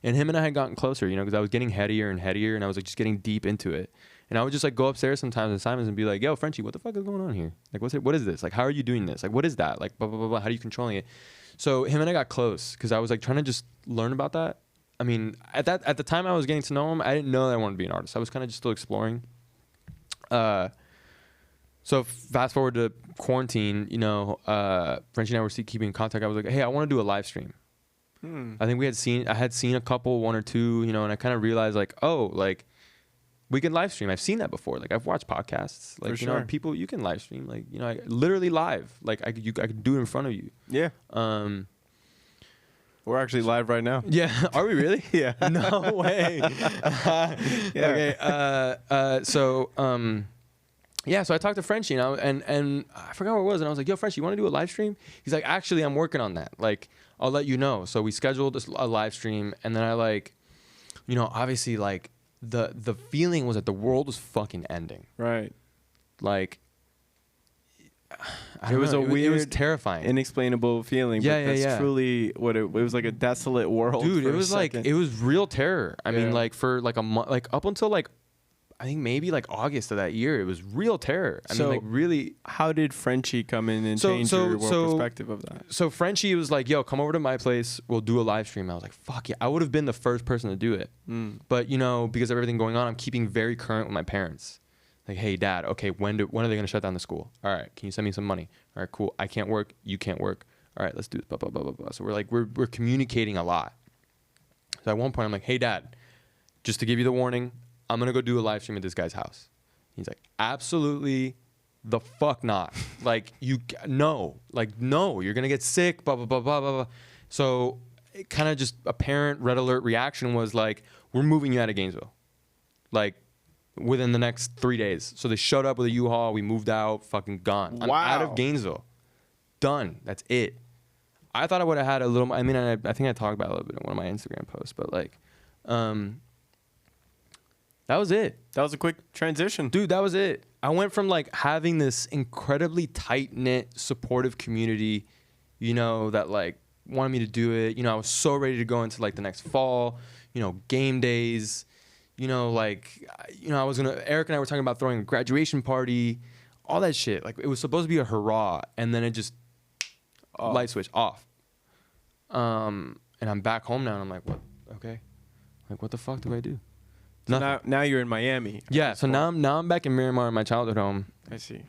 him and I had gotten closer, you know, because I was getting headier and headier, and I was like just getting deep into it. And I would just like go upstairs sometimes in Simon's and be like, "Yo, Frenchie, what the fuck is going on here? Like, what is this? Like, how are you doing this? Like, what is that? Like, blah blah blah blah. How are you controlling it?" So him and I got close because I was like trying to just learn about that. I mean, at the time I was getting to know him, I didn't know that I wanted to be an artist. I was kind of just still exploring. So fast forward to quarantine, you know, Frenchie and I were keeping in contact. I was like, "Hey, I want to do a live stream." I think I had seen a couple, 1 or 2, you know, and I kind of realized like, oh, like we can live stream. I've seen that before. Like I've watched podcasts, like, For you know, sure. people, you can live stream, like, you know, literally live. Like I could do it in front of you. Yeah. We're actually live right now. Yeah. Are we really? Yeah. No way. Okay. Yeah, so I talked to Frenchie, you know, and I forgot what it was, and I was like, "Yo, Frenchie, you want to do a live stream?" He's like, "Actually, I'm working on that. Like, I'll let you know." So we scheduled a live stream, and then I like, you know, obviously like the feeling was that the world was fucking ending. Right. Like, It was a weird, it was terrifying, inexplainable feeling. Yeah, but that's yeah. truly what it was, like a desolate world. dude. for It a was like second. it was real terror. I mean, Yeah. like for like a month, like up until like I think maybe like August of that year, it was real terror. I So- mean, like really. How did Frenchie come in and change your perspective of that? So Frenchie was like, "Yo, come over to my place. We'll do a live stream." I was like, "Fuck yeah!" I would have been the first person to do it, but you know, because of everything going on, I'm keeping very current with my parents. Like, "Hey, Dad. Okay, when are they gonna shut down the school? All right, can you send me some money? All right, cool. I can't work. You can't work. All right, let's do this. Blah blah blah blah blah." So we're like, we're communicating a lot. So at one point, I'm like, "Hey, Dad, just to give you the warning, I'm gonna go do a live stream at this guy's house." He's like, "Absolutely the fuck not. Like, no, you're going to get sick, blah, blah, blah, blah, blah, blah." So it kind of just apparent red alert reaction was like, "We're moving you out of Gainesville. Like, within the next 3 days." So they showed up with a U-Haul. We moved out, fucking gone. I'm out Wow. of Gainesville. Done. That's it. I thought I would have had a little, I mean, I think I talked about it a little bit in one of my Instagram posts, but like, that was it. That was a quick transition. Dude, that was it. I went from like having this incredibly tight-knit, supportive community, you know, that like wanted me to do it. You know, I was so ready to go into like the next fall, you know, game days, you know, like, you know, Erik and I were talking about throwing a graduation party, all that shit. Like, it was supposed to be a hurrah, and then it just, light switch off. And I'm back home now, and I'm like, what? Okay. Like, what the fuck do I do? So Nothing. now you're in Miami. Yeah, so now I'm back in Miramar in my childhood home. I see.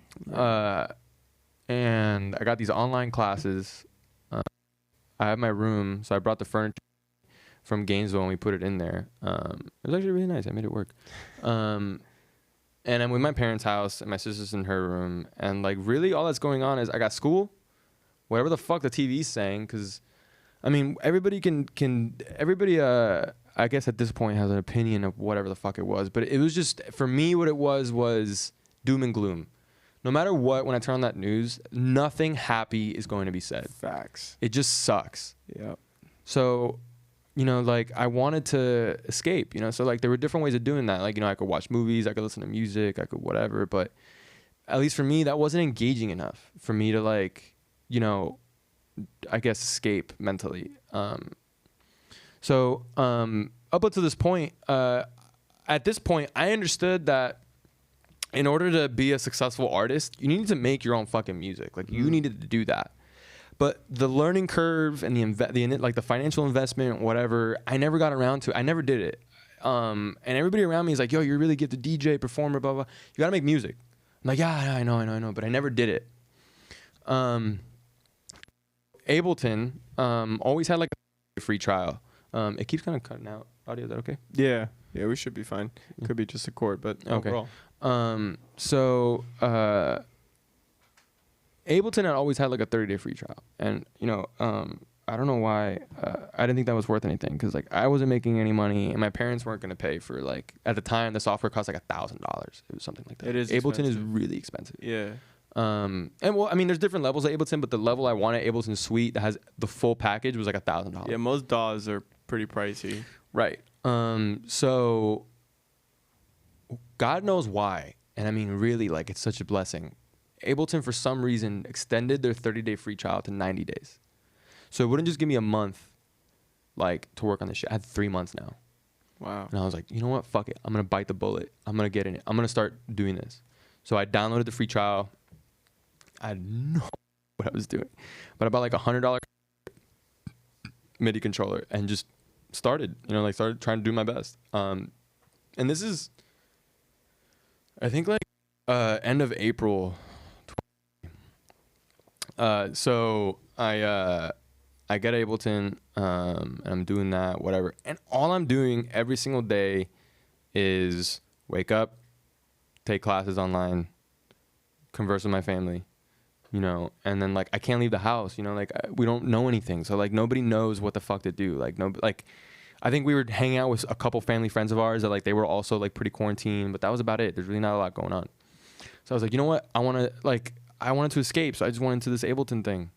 And I got these online classes. I have my room, so I brought the furniture from Gainesville and we put it in there. It was actually really nice. I made it work. And I'm with my parents' house and my sister's in her room. And like really all that's going on is I got school, whatever the fuck the TV's saying, because I mean everybody I guess at this point has an opinion of whatever the fuck it was. But it was just, for me, what it was doom and gloom. No matter what, when I turn on that news, nothing happy is going to be said. Facts. It just sucks. Yep. So you know, like I wanted to escape, you know, so like there were different ways of doing that. Like, you know, I could watch movies, I could listen to music, I could whatever, but at least for me, that wasn't engaging enough for me to like, you know, I guess escape mentally. So up until this point, at this point, I understood that in order to be a successful artist, you needed to make your own fucking music. Like you needed to do that. But the learning curve and the financial investment, whatever, I never got around to. I never did it. And everybody around me is like, "Yo, you're really gifted DJ, performer, blah blah. You gotta make music." I'm like, "Yeah, I know," but I never did it. Ableton always had like a free trial. It keeps kind of cutting out audio. Is that okay? Yeah, we should be fine. Could be just a chord, but overall. So Ableton had always had like a 30-day free trial, and you know, I don't know why I didn't think that was worth anything, because like I wasn't making any money, and my parents weren't gonna pay for, like, at the time the software cost like $1,000. It was something like that. It is Ableton expensive. is really expensive. Yeah. And well, I mean, there's different levels of Ableton, but the level I wanted, Ableton Suite, that has the full package, was like $1,000. Yeah, most DAWs are pretty pricey. Right. So God knows why. And I mean, really, like, it's such a blessing. Ableton, for some reason, extended their 30-day free trial to 90 days. So it wouldn't just give me a month, like, to work on this shit. I had 3 months now. Wow. And I was like, you know what? Fuck it. I'm going to bite the bullet. I'm going to get in it. I'm going to start doing this. So I downloaded the free trial. I had no idea what I was doing. But I bought like $100 MIDI controller and just started, you know, like started trying to do my best. And this is, I think, like end of April. So I get Ableton, and I'm doing that, whatever. And all I'm doing every single day is wake up, take classes online, converse with my family, you know, and then like I can't leave the house, you know, like we don't know anything, so like nobody knows what the fuck to do. Like I think we were hanging out with a couple family friends of ours that like they were also like pretty quarantined, but that was about it. There's really not a lot going on. So I was like, you know what, I wanted to escape, so I just went into this Ableton thing.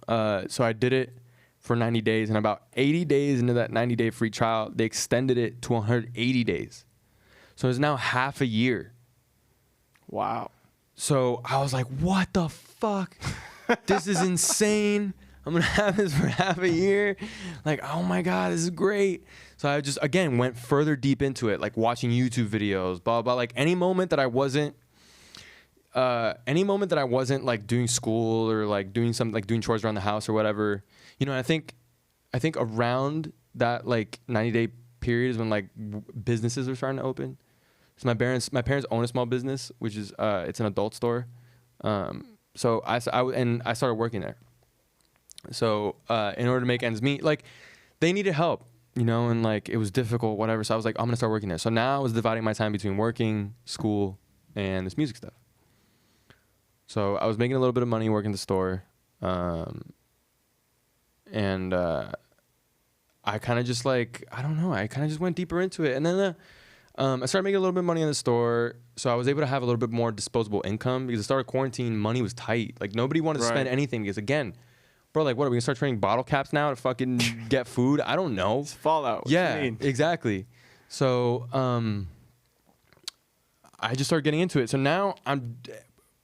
So I did it for 90 days, and about 80 days into that 90-day free trial, they extended it to 180 days. So it's now half a year. Wow. So I was like, what the fuck? This is insane. I'm going to have this for half a year. Like, oh my God, this is great. So I just, again, went further deep into it, like watching YouTube videos, blah, blah. Like any moment that I wasn't like doing school or like doing something, like doing chores around the house or whatever, you know, I think around that like 90-day period is when like businesses were starting to open. So my parents own a small business, which is it's an adult store. So I started working there. So in order to make ends meet, like they needed help, you know, and like it was difficult, whatever. So I was like, I'm gonna start working there. So now I was dividing my time between working, school, and this music stuff. So I was making a little bit of money working the store, and I kind of just like, I don't know, I kind of just went deeper into it, and then I started making a little bit of money in the store, so I was able to have a little bit more disposable income, because the start of quarantine, money was tight. Like nobody wanted to spend anything, because again, bro, like what, are we gonna start trading bottle caps now to fucking get food? I don't know. It's Fallout. What Yeah, you mean? exactly. So I just started getting into it. So now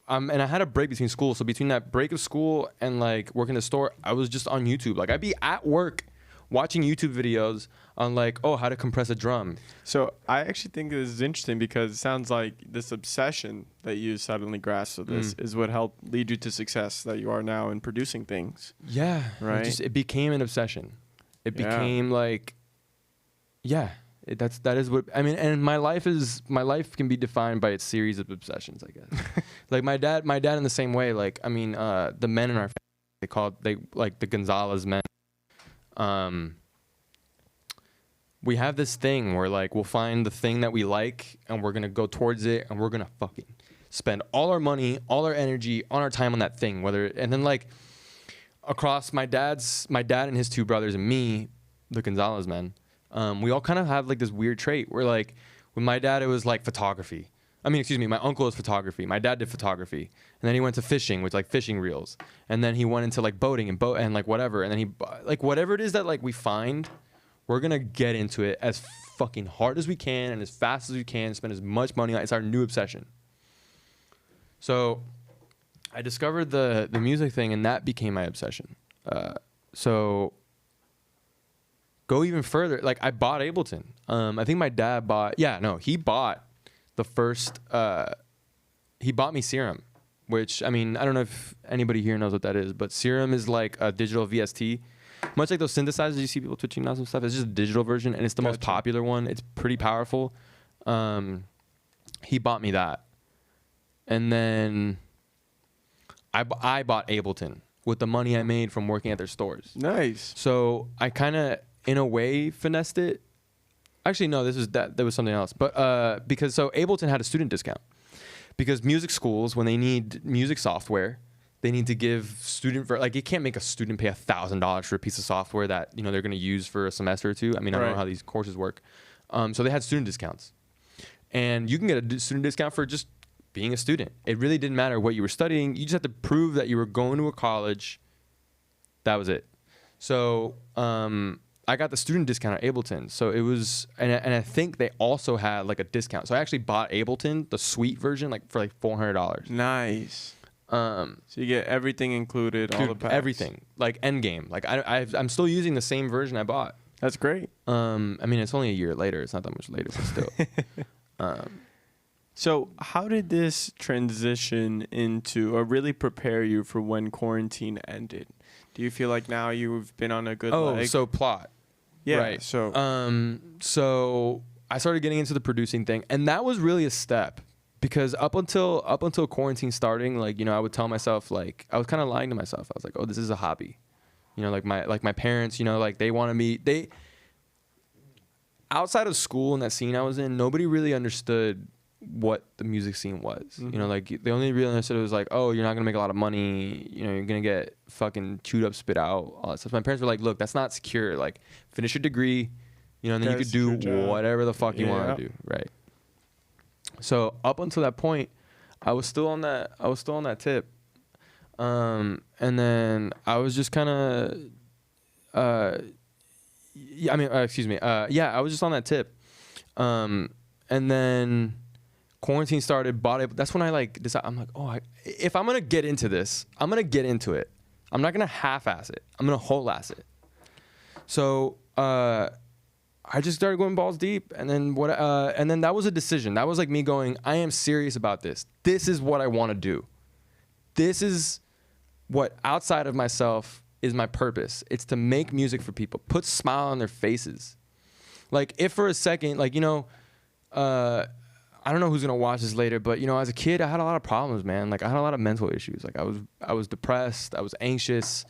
and I had a break between school. So between that break of school and like working the store, I was just on YouTube. Like I'd be at work watching YouTube videos on like, oh, how to compress a drum. So I actually think this is interesting, because it sounds like this obsession that you suddenly grasped with this is what helped lead you to success that you are now in producing things. Yeah. Right. It became an obsession. It became like, that is what I mean. And my life can be defined by its series of obsessions, I guess. Like my dad in the same way. Like, I mean, the men in our family, they like the Gonzalez men. We have this thing where like we'll find the thing that we like and we're gonna go towards it, and we're gonna fucking spend all our money, all our energy, all our time on that thing. And then like across my dad and his two brothers and me, the Gonzalez men, we all kind of have like this weird trait where like with my dad it was like photography. My uncle is photography. My dad did photography, and then he went to fishing with like fishing reels, and then he went into like boating and like whatever, and then he like whatever it is that like we find We're gonna get into it as fucking hard as we can and as fast as we can. Spend as much money on it. It's our new obsession. So I discovered the music thing, and that became my obsession. So go even further. Like, I bought Ableton. I think my dad bought. Yeah, no, he bought the first. He bought me Serum, which, I mean, I don't know if anybody here knows what that is, but Serum is like a digital VST. Much like those synthesizers you see people twitching now and stuff. It's just a digital version, and it's the most popular one. It's pretty powerful. He bought me that. And then I bought Ableton with the money I made from working at their stores. Nice. So I kind of, in a way, finessed it. Actually, no, that was something else. But because Ableton had a student discount. Because music schools, when they need music software, they need to give you can't make a student pay $1,000 for a piece of software that, you know, they're going to use for a semester or two. I mean, I don't know how these courses work. So they had student discounts. And you can get a student discount for just being a student. It really didn't matter what you were studying. You just had to prove that you were going to a college. That was it. So I got the student discount at Ableton. So it was, and I think they also had like a discount. So I actually bought Ableton, the suite version, for $400. Nice. So you get everything included, all the packs. Everything, like Endgame. Like I'm still using the same version I bought. That's great. I mean, it's only a year later. It's not that much later, but still. So how did this transition into, or really prepare you for when quarantine ended? Do you feel like now you've been on a good leg? So plot. Yeah. Right. So so I started getting into the producing thing, and that was really a step, because up until quarantine starting, like, you know, I would tell myself, like, I was kind of lying to myself. I was like, oh, this is a hobby. You know, like my parents, you know, like they wanted me, outside of school and that scene I was in, nobody really understood what the music scene was. Mm-hmm. You know, like, they only really understood it was like, oh, you're not gonna make a lot of money, you know, you're gonna get fucking chewed up, spit out, all that stuff. My parents were like, look, that's not secure. Like, finish your degree, you know, and then you could do whatever the fuck you want to do, right? So up until that point, I was still on that tip. And then I was just kind of I was just on that tip. And then quarantine started, bought it. That's when I decided, I'm like, oh, if I'm going to get into this, I'm going to get into it. I'm not going to half-ass it. I'm going to whole-ass it. So I just started going balls deep. And then and then that was a decision. That was like me going, I am serious about this. This is what I want to do. This is what, outside of myself, is my purpose. It's to make music for people, put smile on their faces. Like, if for a second, like, you know, I don't know who's gonna watch this later, but, you know, as a kid, I had a lot of problems, man. Like, I had a lot of mental issues. Like, I was depressed. I was anxious.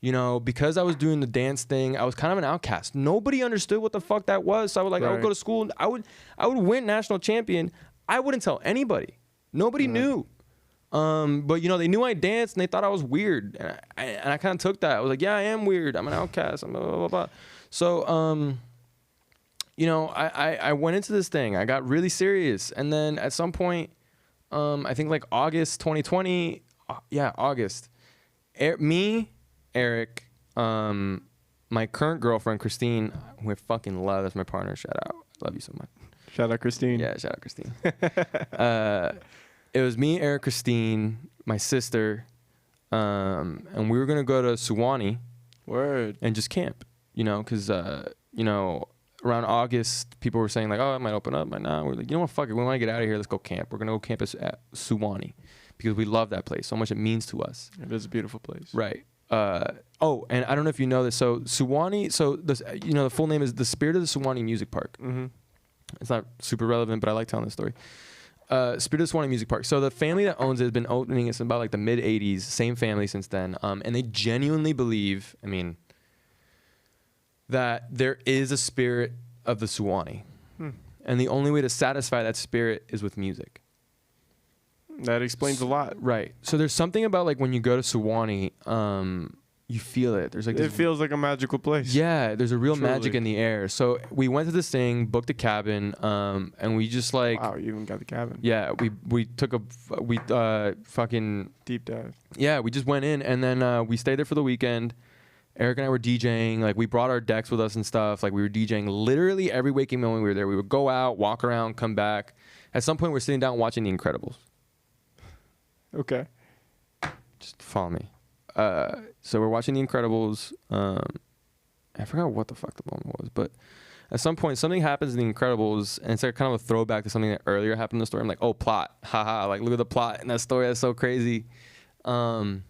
You know, because I was doing the dance thing, I was kind of an outcast. Nobody understood what the fuck that was. So I would I would go to school and I would win national champion. I wouldn't tell anybody. Nobody knew. But, you know, they knew I danced and they thought I was weird. And I kind of took that. I was like, yeah, I am weird. I'm an outcast. I'm blah, blah, blah, blah. So, you know, I went into this thing. I got really serious. And then at some point, I think like August 2020, August, Erik, my current girlfriend, Christine, who I fucking love, that's my partner, shout out. I love you so much. Shout out, Christine. Yeah, shout out, Christine. It was me, Erik, Christine, my sister, and we were going to go to Suwannee. Word. And just camp, you know, because, you know, around August, people were saying, like, oh, it might open up, might not. We're like, you know what, fuck it. We want to get out of here. Let's go camp. We're going to go camp at Suwannee because we love that place so much. It means to us. It is a beautiful place. Right. Oh, and I don't know if you know this. So Suwannee, you know, the full name is the Spirit of the Suwannee Music Park. Mm-hmm. It's not super relevant, but I like telling this story. Spirit of the Suwannee Music Park. So the family that owns it has been opening it since about like the mid 80s. Same family since then. And they genuinely believe, I mean, that there is a spirit of the Suwannee. And the only way to satisfy that spirit is with music. That explains a lot. Right. So there's something about like when you go to Suwannee, you feel it. There's like it feels like a magical place. Yeah, there's a real magic in the air. So we went to this thing, booked a cabin, and we just like wow, you even got the cabin. Yeah, we took a fucking deep dive. Yeah, we just went in and then we stayed there for the weekend, Erik and I were DJing. Like, we brought our decks with us and stuff. Like, we were DJing literally every waking moment we were there. We would go out, walk around, come back. At some point, we're sitting down watching The Incredibles. Okay. Just follow me. So we're watching The Incredibles. I forgot what the fuck the moment was, but at some point, something happens in The Incredibles, and it's like kind of a throwback to something that earlier happened in the story. I'm like, oh, plot. Haha. Like, look at the plot in that story. That's so crazy. And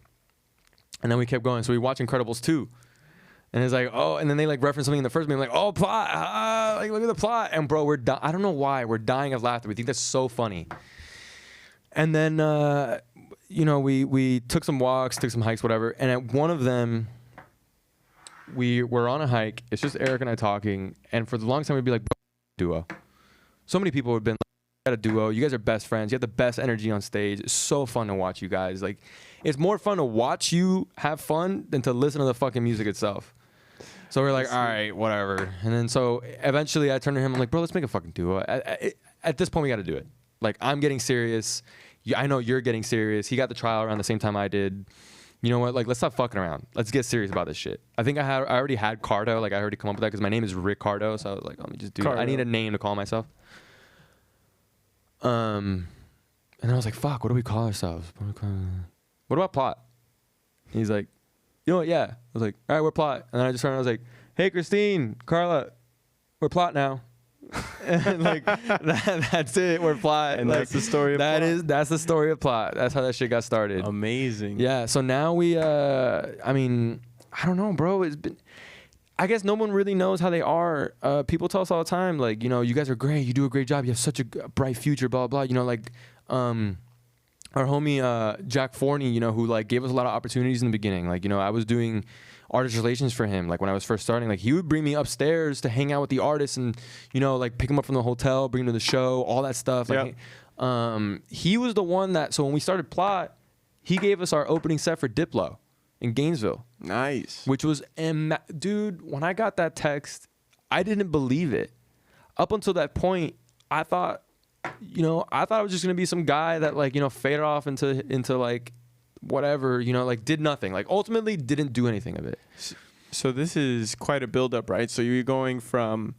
then we kept going. So we watch Incredibles 2. And it's like, oh, and then they like reference something in the first movie. I'm like, oh, plot. Like, look at the plot. And bro, I don't know why. We're dying of laughter. We think that's so funny. And then, you know, we took some walks, took some hikes, whatever. And at one of them, we were on a hike. It's just Erik and I talking. And for the longest time, we'd be like, duo. So many people have been like, got a duo. You guys are best friends. You have the best energy on stage. It's so fun to watch you guys. Like, it's more fun to watch you have fun than to listen to the fucking music itself. So we're like, all right, whatever. And then so eventually I turned to him. I'm like, bro, let's make a fucking duo. At this point, we got to do it. Like, I'm getting serious. I know you're getting serious. He got the trial around the same time I did. You know what? Like, let's stop fucking around. Let's get serious about this shit. I think I already had Cardo. Like, I already come up with that because my name is Rick Cardo. So I was like, let me just do it. I need a name to call myself. And then I was like, fuck, what do we call ourselves? What about Plot? And he's like, you know what? Yeah. I was like, all right, we're Plot. And then I just turned and I was like, hey, Christine, Carla, we're Plot now. And like that's it. We're Plot. And like, that's the story of Plot. That's the story of Plot. That's how that shit got started. Amazing. Yeah. So now we I mean, I don't know, bro. It's been, I guess no one really knows how they are. People tell us all the time, like, you know, you guys are great. You do a great job. You have such a bright future, blah, blah. You know, like, our homie, Jack Forney, you know, who like gave us a lot of opportunities in the beginning. Like, you know, I was doing artist relations for him. Like when I was first starting, like he would bring me upstairs to hang out with the artists and, you know, like pick him up from the hotel, bring him to the show, all that stuff. Like, he was the one that, so when we started Plot, he gave us our opening set for Diplo in Gainesville. Nice. Which was, dude, when I got that text, I didn't believe it. Up until that point, I thought I was just gonna be some guy that like, you know, faded off into like whatever, you know, like did nothing. Like ultimately didn't do anything of it. So this is quite a buildup, right? So you're going from,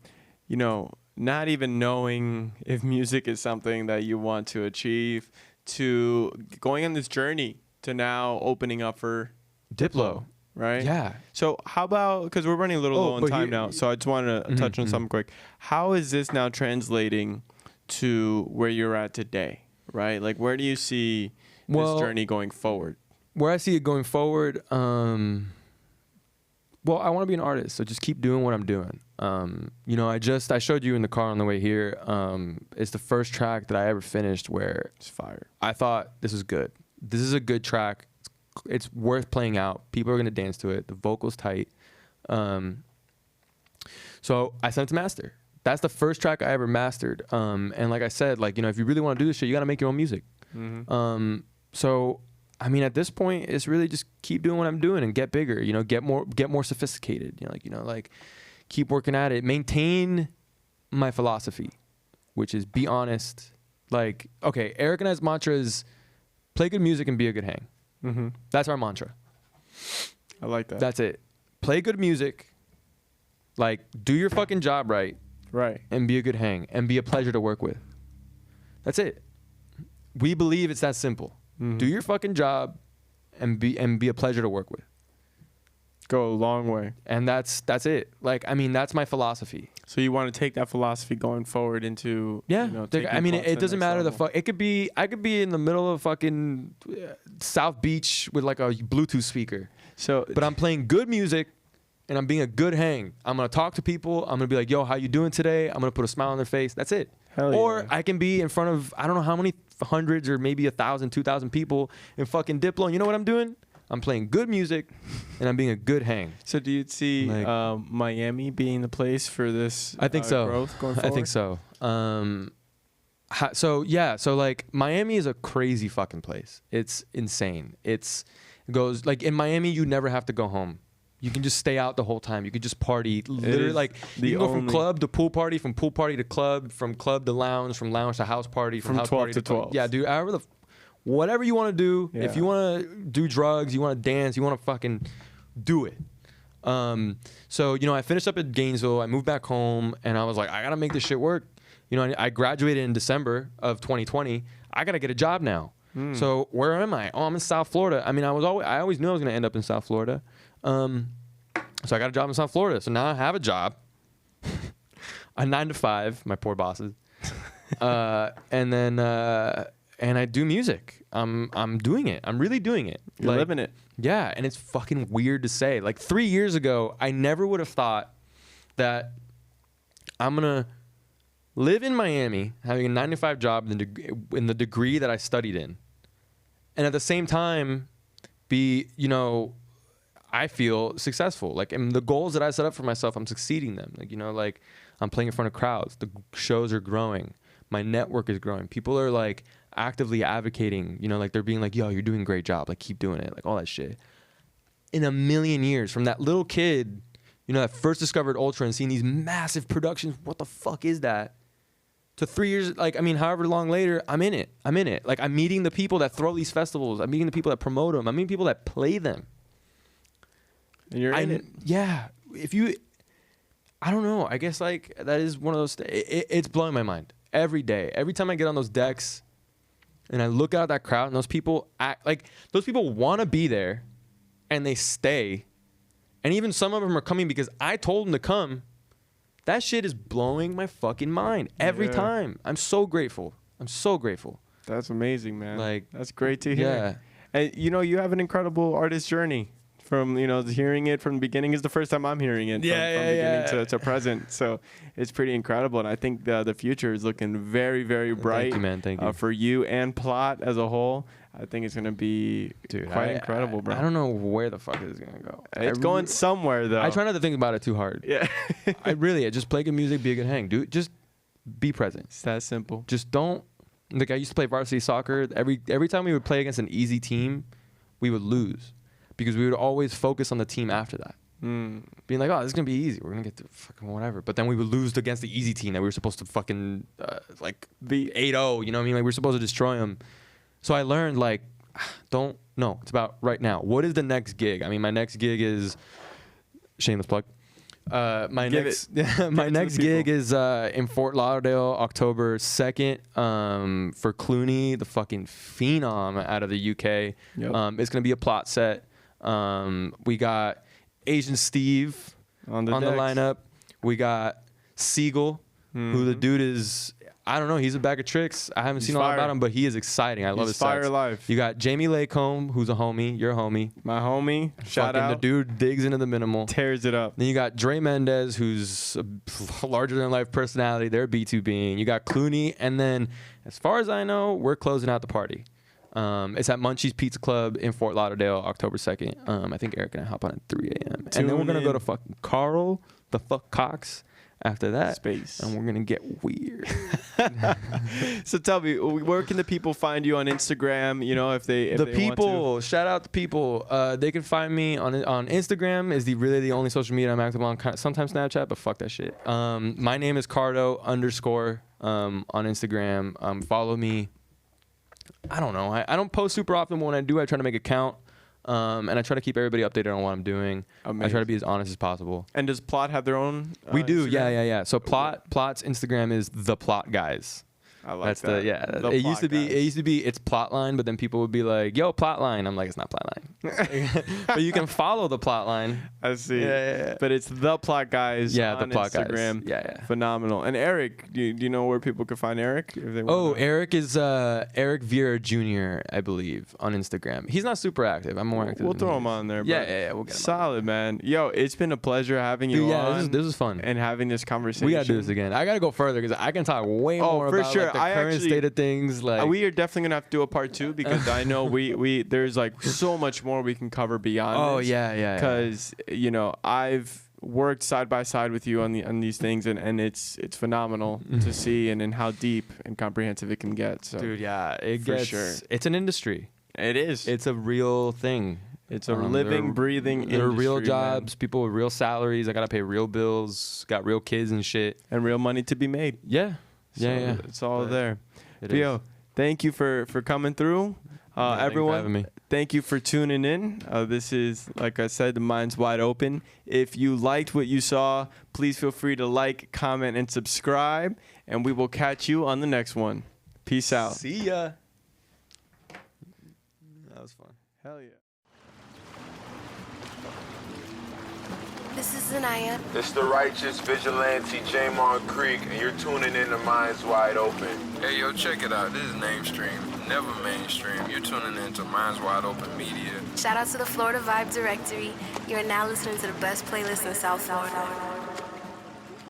you know, not even knowing if music is something that you want to achieve to going on this journey to now opening up for Diplo. Right? Yeah. So how about, because we're running a little low on time now, so I just want to touch on something quick. How is this now translating to where you're at today, right? Like, where do you see this journey going forward? Where I see it going forward, well, I want to be an artist, so just keep doing what I'm doing. You know, I showed you in the car on the way here. It's the first track that I ever finished where It's fire. I thought this is good. This is a good track. It's worth playing out. People are gonna dance to it. The vocal's tight. So I sent it to master. That's the first track I ever mastered. And like I said, like, you know, if you really want to do this shit, you gotta make your own music. Mm-hmm. So I mean, at this point, it's really just keep doing what I'm doing and get bigger. You know, get more sophisticated. You know, like keep working at it. Maintain my philosophy, which is be honest. Like, okay, Erik and I's mantra is play good music and be a good hang. Mm-hmm. That's our mantra. I like that. That's it. Play good music. Like, do your fucking job right. Right. And be a good hang. And be a pleasure to work with. That's it. We believe it's that simple. Mm-hmm. Do your fucking job and be a pleasure to work with. Go a long way. And that's it. Like, I mean, that's my philosophy. So you want to take that philosophy going forward into, yeah. You know, I mean, it doesn't matter the fuck. It could be, I could be in the middle of fucking South Beach with like a Bluetooth speaker. So, but I'm playing good music and I'm being a good hang. I'm going to talk to people. I'm going to be like, yo, how you doing today? I'm going to put a smile on their face. That's it. Hell yeah. Or I can be in front of, I don't know how many hundreds or maybe 1,000, 2,000 people in fucking Diplo. And you know what I'm doing? I'm playing good music and I'm being a good hang. So do you see Like, Miami being the place for this I think so. growth going forward? I think so. So like Miami is a crazy fucking place. It's insane. It goes like in Miami, you never have to go home. You can just stay out the whole time. You can just party. Literally, like you can go from club to pool party, from pool party to club, from club to lounge, from lounge to house party, from house 12 party to 12. Yeah, dude. However whatever you want to do. Yeah. If you want to do drugs, you want to dance, you want to fucking do it. So, I finished up at Gainesville. I moved back home, and I was like, I got to make this shit work. I graduated in December of 2020. I got to get a job now. So where am I? Oh, I'm in South Florida. I mean, I always knew I was going to end up in South Florida. So I got a job in South Florida. So now I have a job, a 9-to-5, my poor bosses. And then, and I do music. I'm doing it. I'm really doing it. You're living it. Yeah. And it's fucking weird to say. Like 3 years ago, I never would have thought that I'm going to live in Miami, having a 9-to-5 job in the degree that I studied in. And at the same time, be, I feel successful. Like, and the goals that I set up for myself, I'm succeeding them. Like, like I'm playing in front of crowds. The shows are growing. My network is growing. People are like actively advocating, like they're being like, yo, you're doing a great job. Like, keep doing it. Like all that shit. In a million years from that little kid, that first discovered Ultra and seeing these massive productions. What the fuck is that? To 3 years, however long later, I'm in it. Like, I'm meeting the people that throw these festivals. I'm meeting the people that promote them. I'm meeting people that play them. And you're in it. Yeah. I don't know. I guess, like, that is one of those, it's blowing my mind. Every day. Every time I get on those decks and I look out at that crowd and those people act, like, those people want to be there and they stay. And even some of them are coming because I told them to come. That shit is blowing my fucking mind every time. I'm so grateful. That's amazing, man. Like, that's great to hear. Yeah. And you have an incredible artist journey from, hearing it from the beginning is the first time I'm hearing it from beginning to present. So it's pretty incredible. And I think the future is looking very, very bright. Thank you, man. Thank you. For you and Plot as a whole. I think it's going to be quite incredible, bro. I don't know where the fuck it's going to go. It's going somewhere, though. I try not to think about it too hard. Yeah. I just play good music, be a good hang. Dude, just be present. It's that simple. Just don't. Like, I used to play varsity soccer. Every time we would play against an easy team, we would lose because we would always focus on the team after that. Being like, oh, this is going to be easy. We're going to get to fucking whatever. But then we would lose against the easy team that we were supposed to fucking, be 8-0. You know what I mean? Like, we were supposed to destroy them. So I learned, like, no, it's about right now. What is the next gig? I mean, my next gig is, shameless plug. My next gig is in Fort Lauderdale, October 2nd, for Clooney, the fucking phenom out of the UK. Yep. It's going to be a Plot set. We got Asian Steve on the lineup. We got Siegel, who the dude is... I don't know. He's a bag of tricks. I haven't seen a lot about him, but he is exciting. I love his fire sets. life. You got Jamie Lacombe, who's a homie. Your homie. My homie. Shout out. The dude digs into the minimal. Tears it up. Then you got Dre Mendez, who's a larger-than-life personality. They're B2Bing. You got Clooney. And then, as far as I know, we're closing out the party. It's at Munchie's Pizza Club in Fort Lauderdale, October 2nd. I think Erik and I hop on at 3 a.m. And then we're going to go to fucking Carl, the fuck Cox. After that, space, and we're gonna get weird. So tell me, where can the people find you on Instagram? If they want to. Shout out to people. They can find me on Instagram. Is really the only social media I'm active on. Sometimes Snapchat, but fuck that shit. My name is Cardo _ on Instagram. Follow me. I don't know. I don't post super often, but when I do, I try to make a count. And I try to keep everybody updated on what I'm doing. Amazing. I try to be as honest as possible. And does Plot have their own? We do, Instagram? yeah. So Plot's Instagram is the Plot Guys. I like that. It used to be it's Plotline, but then people would be like, "Yo, Plotline." I'm like, it's not Plotline. But you can follow the Plotline. I see. Yeah. But it's the Plot Guys. Yeah, on the Plot Instagram. Guys. Yeah. Phenomenal. And Erik, do you know where people can find Erik? Erik is Erik Vieira Jr., I believe, on Instagram. He's not super active. I'm more active. We'll throw him on there. Yeah. We'll get him solid, on. Man. Yo, it's been a pleasure having you on. This is fun. And having this conversation. We gotta do this again. I gotta go further because I can talk way more about sure. Like, the current state of things. Like, we are definitely gonna have to do a part 2 because I know we there's like so much more we can cover beyond. This. Yeah. Because I've worked side by side with you on these things and it's phenomenal to see and how deep and comprehensive it can get. So dude, it's an industry. It is. It's a real thing. It's a living, breathing industry. There are real jobs, man. People with real salaries. I gotta pay real bills. Got real kids and shit. And real money to be made. Yeah. So it's all there. Yo, thank you for coming through. thanks for Everyone, having me. thank you for tuning in. This is, like I said, the Mind's Wide Open. If you liked what you saw, please feel free to like, comment, and subscribe. And we will catch you on the next one. Peace out. See ya. That was fun. Hell yeah. This is Zanaya. It's the righteous vigilante Jamon Creek, and you're tuning in to Minds Wide Open. Hey, yo, check it out. This is Namestream, never mainstream. You're tuning in to Minds Wide Open Media. Shout out to the Florida Vibe Directory. You are now listening to the best playlist in South Florida.